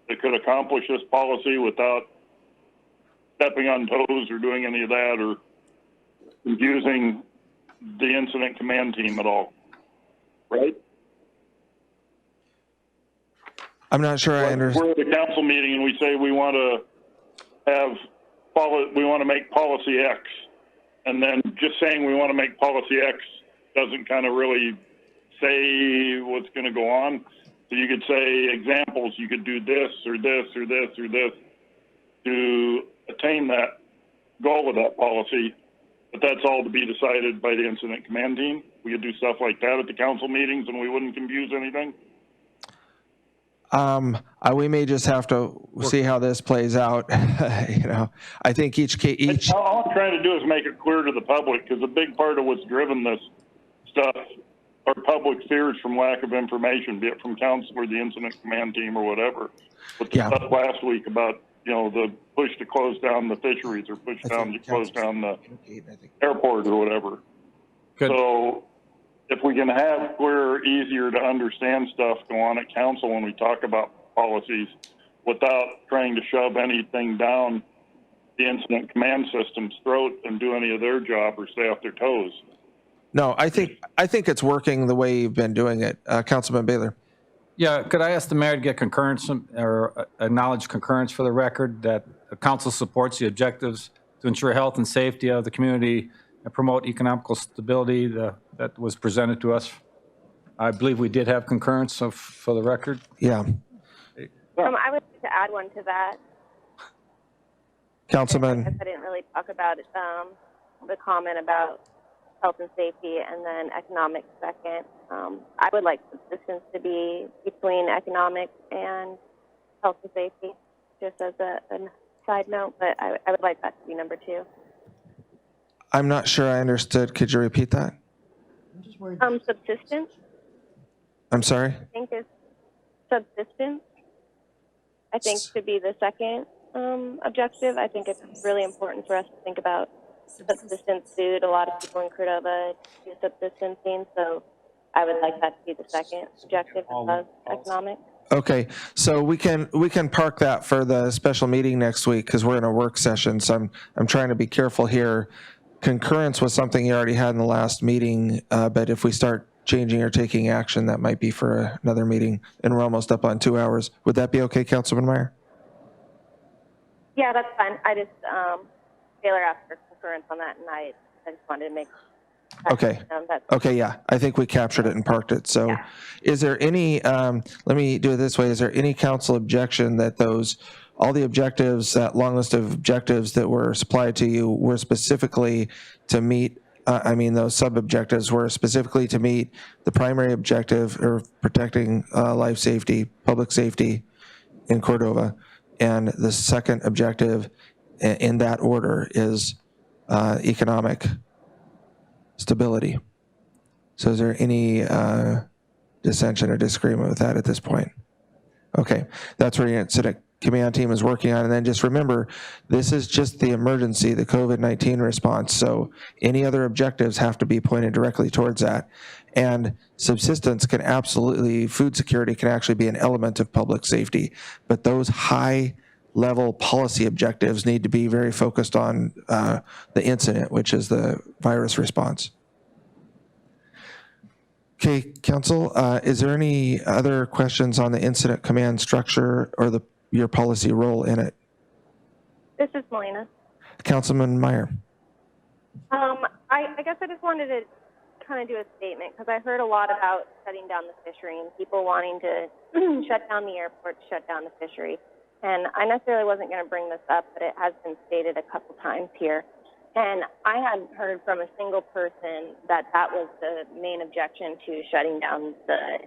that could accomplish this policy without stepping on toes or doing any of that or confusing the incident command team at all, right? I'm not sure I understand. We're at a council meeting and we say we want to make policy X, and then just saying we want to make policy X doesn't kind of really say what's going to go on. So you could say examples, you could do this or this or this or this to attain that goal of that policy, but that's all to be decided by the incident command team. We could do stuff like that at the council meetings and we wouldn't confuse anything. We may just have to see how this plays out. I think each. All I'm trying to do is make it clear to the public, because a big part of what's driven this stuff are public fears from lack of information, be it from council or the incident command team or whatever. But the stuff last week about, the push to close down the fisheries or push down to close down the airport or whatever. Good. So if we can have clearer, easier to understand stuff go on at council when we talk about policies without trying to shove anything down the incident command system's throat and do any of their job or stay off their toes. No, I think it's working the way you've been doing it. Councilman Baylor. Yeah, could I ask the mayor to get concurrence or acknowledge concurrence for the record that the council supports the objectives to ensure health and safety of the community and promote economical stability that was presented to us? I believe we did have concurrence for the record. Yeah. I would like to add one to that. Councilman. I guess I didn't really talk about the comment about health and safety and then economic second. I would like subsistence to be between economic and health and safety, just as a side note, but I would like that to be number 2. I'm not sure I understood. Could you repeat that? Subsistence, I'm sorry? I think is subsistence. I think should be the second objective. I think it's really important for us to think about subsistence food. A lot of people in Cordova do subsisting, so I would like that to be the second objective of economic. Okay, so we can park that for the special meeting next week because we're in a work session. So I'm trying to be careful here. Concurrence was something you already had in the last meeting, but if we start changing or taking action, that might be for another meeting, and we're almost up on 2 hours. Would that be okay, Councilman Meyer? Yeah, that's fine. I just Taylor asked for concurrence on that, and I just wanted to make. Okay. Okay, yeah, I think we captured it and parked it. So yeah. Is there any, let me do it this way, is there any council objection that all the objectives, that long list of objectives that were supplied to you were specifically to meet, those sub-objectives were specifically to meet the primary objective of protecting life safety, public safety in Cordova, and the second objective in that order is economic stability. So is there any dissension or disagreement with that at this point? Okay, that's where your incident command team is working on. And then just remember, this is just the emergency, the COVID-19 response. So any other objectives have to be pointed directly towards that. And subsistence can absolutely, food security can actually be an element of public safety. But those high level policy objectives need to be very focused on the incident, which is the virus response. Okay, Council, is there any other questions on the incident command structure or your policy role in it? This is Melina. Councilman Meyer. I guess I just wanted to kind of do a statement because I heard a lot about shutting down the fishery and people wanting to shut down the airport, shut down the fishery. And I necessarily wasn't going to bring this up, but it has been stated a couple times here. And I hadn't heard from a single person that was the main objection to shutting down the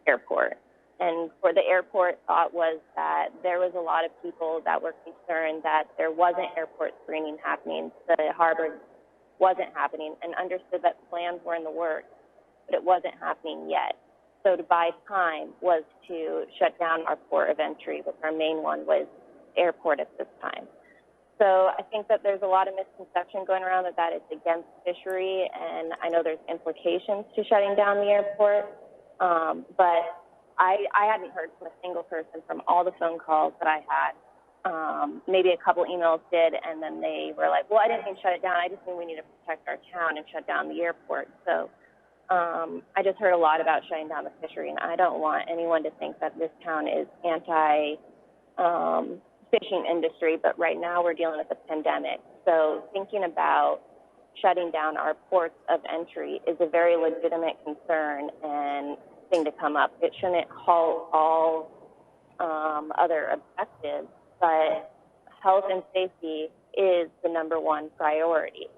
airport. And for the airport, thought was that there was a lot of people that were concerned that there wasn't airport screening happening, the harbor wasn't happening, and understood that plans were in the works, but it wasn't happening yet. So to buy time was to shut down our port of entry, which our main one was airport at this time. So I think that there's a lot of misconception going around that it's against fishery, and I know there's implications to shutting down the airport, but I hadn't heard from a single person from all the phone calls that I had. Maybe a couple emails did, and then they were like, well, I didn't mean shut it down. I just mean we need to protect our town and shut down the airport. So I just heard a lot about shutting down the fishery, and I don't want anyone to think that this town is anti-fishing industry, but right now we're dealing with a pandemic. So thinking about shutting down our ports of entry is a very legitimate concern and thing to come up. It shouldn't halt all other objectives, but health and safety is the #1 priority.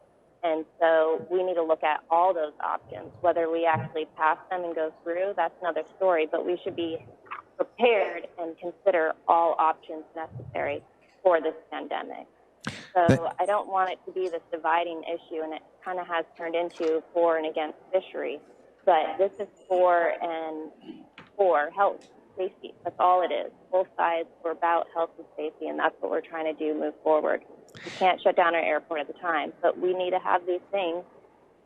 And so we need to look at all those options. Whether we actually pass them and go through, that's another story, but we should be prepared and consider all options necessary for this pandemic. So I don't want it to be this dividing issue, and it kind of has turned into for and against fishery. But this is for health, safety. That's all it is. Both sides were about health and safety, and that's what we're trying to do, move forward. We can't shut down our airport at the time, but we need to have these things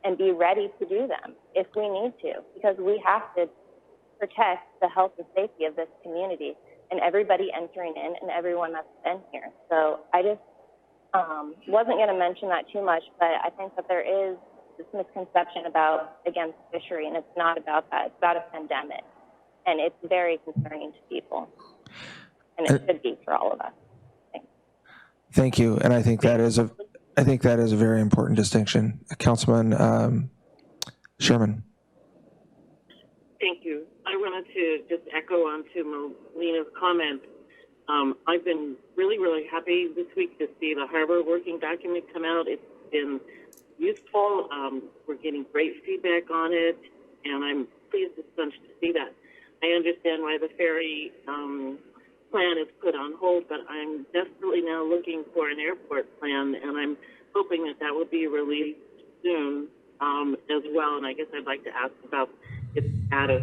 and be ready to do them if we need to, because we have to protect the health and safety of this community and everybody entering in and everyone that's been here. So I just wasn't going to mention that too much, but I think that there is this misconception about against fishery, and it's not about that. It's about a pandemic, and it's very concerning to people, and it should be for all of us. Thank you, and I think that is a very important distinction. Councilman Sherman. Thank you. I wanted to just echo on to Melina's comments. I've been really, really happy this week to see the harbor working document come out. It's been useful. We're getting great feedback on it, and I'm pleased as punch to see that. I understand why the ferry plan is put on hold, but I'm desperately now looking for an airport plan, and I'm hoping that that will be released soon as well. And I guess I'd like to ask about its status.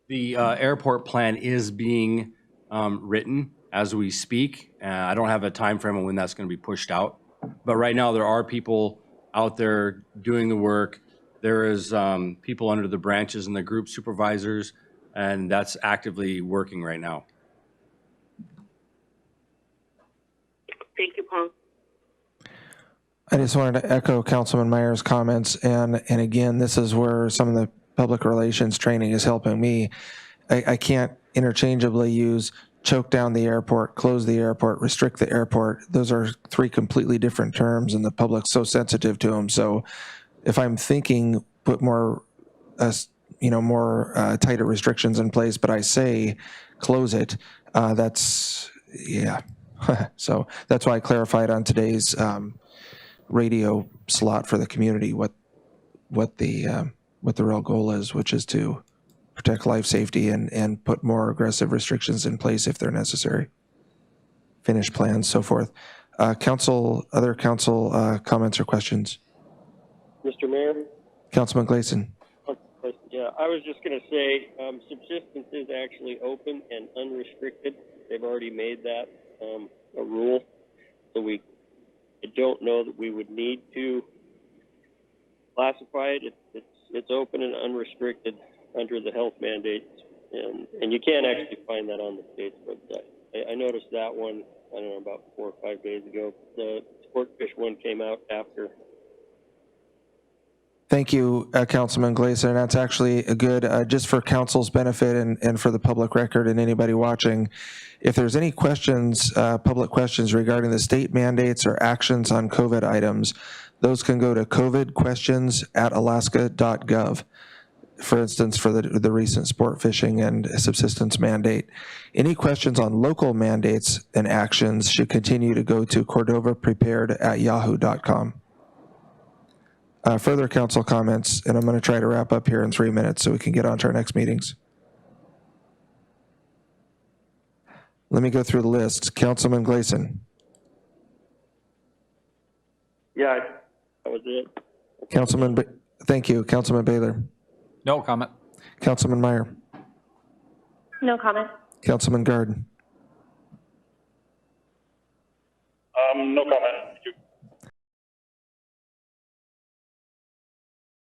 The airport plan is being written as we speak. I don't have a time frame on when that's going to be pushed out. But right now, there are people out there doing the work. There is people under the branches and the group supervisors, and that's actively working right now. Thank you, Paul. I just wanted to echo Councilman Meyer's comments, and again, this is where some of the public relations training is helping me. I can't interchangeably use choke down the airport, close the airport, restrict the airport. Those are three completely different terms, and the public's so sensitive to them. So if I'm thinking put more, tighter restrictions in place, but I say close it, that's, yeah. So that's why I clarified on today's radio slot for the community what the real goal is, which is to protect life safety and put more aggressive restrictions in place if they're necessary. Finish plans, so forth. Other council comments or questions? Mr. Mayor? Councilman Gleason. Yeah, I was just going to say subsistence is actually open and unrestricted. They've already made that a rule. So I don't know that we would need to classify it. It's open and unrestricted under the health mandates. And you can't actually find that on the state's website. I noticed that one, I don't know, about 4 or 5 days ago. The Sportfish one came out after. Thank you, Councilman Gleason. That's actually a good, just for council's benefit and for the public record and anybody watching, if there's any questions, public questions regarding the state mandates or actions on COVID items, those can go to covidquestions@alaska.gov. For instance, for the recent sport fishing and subsistence mandate. Any questions on local mandates and actions should continue to go to cordovaprepared@yahoo.com. Further council comments, and I'm going to try to wrap up here in 3 minutes so we can get on to our next meetings. Let me go through the list. Councilman Gleason. Yeah, that was it. Thank you. Councilman Baylor. No comment. Councilman Meyer. No comment. Councilman Garden. No comment.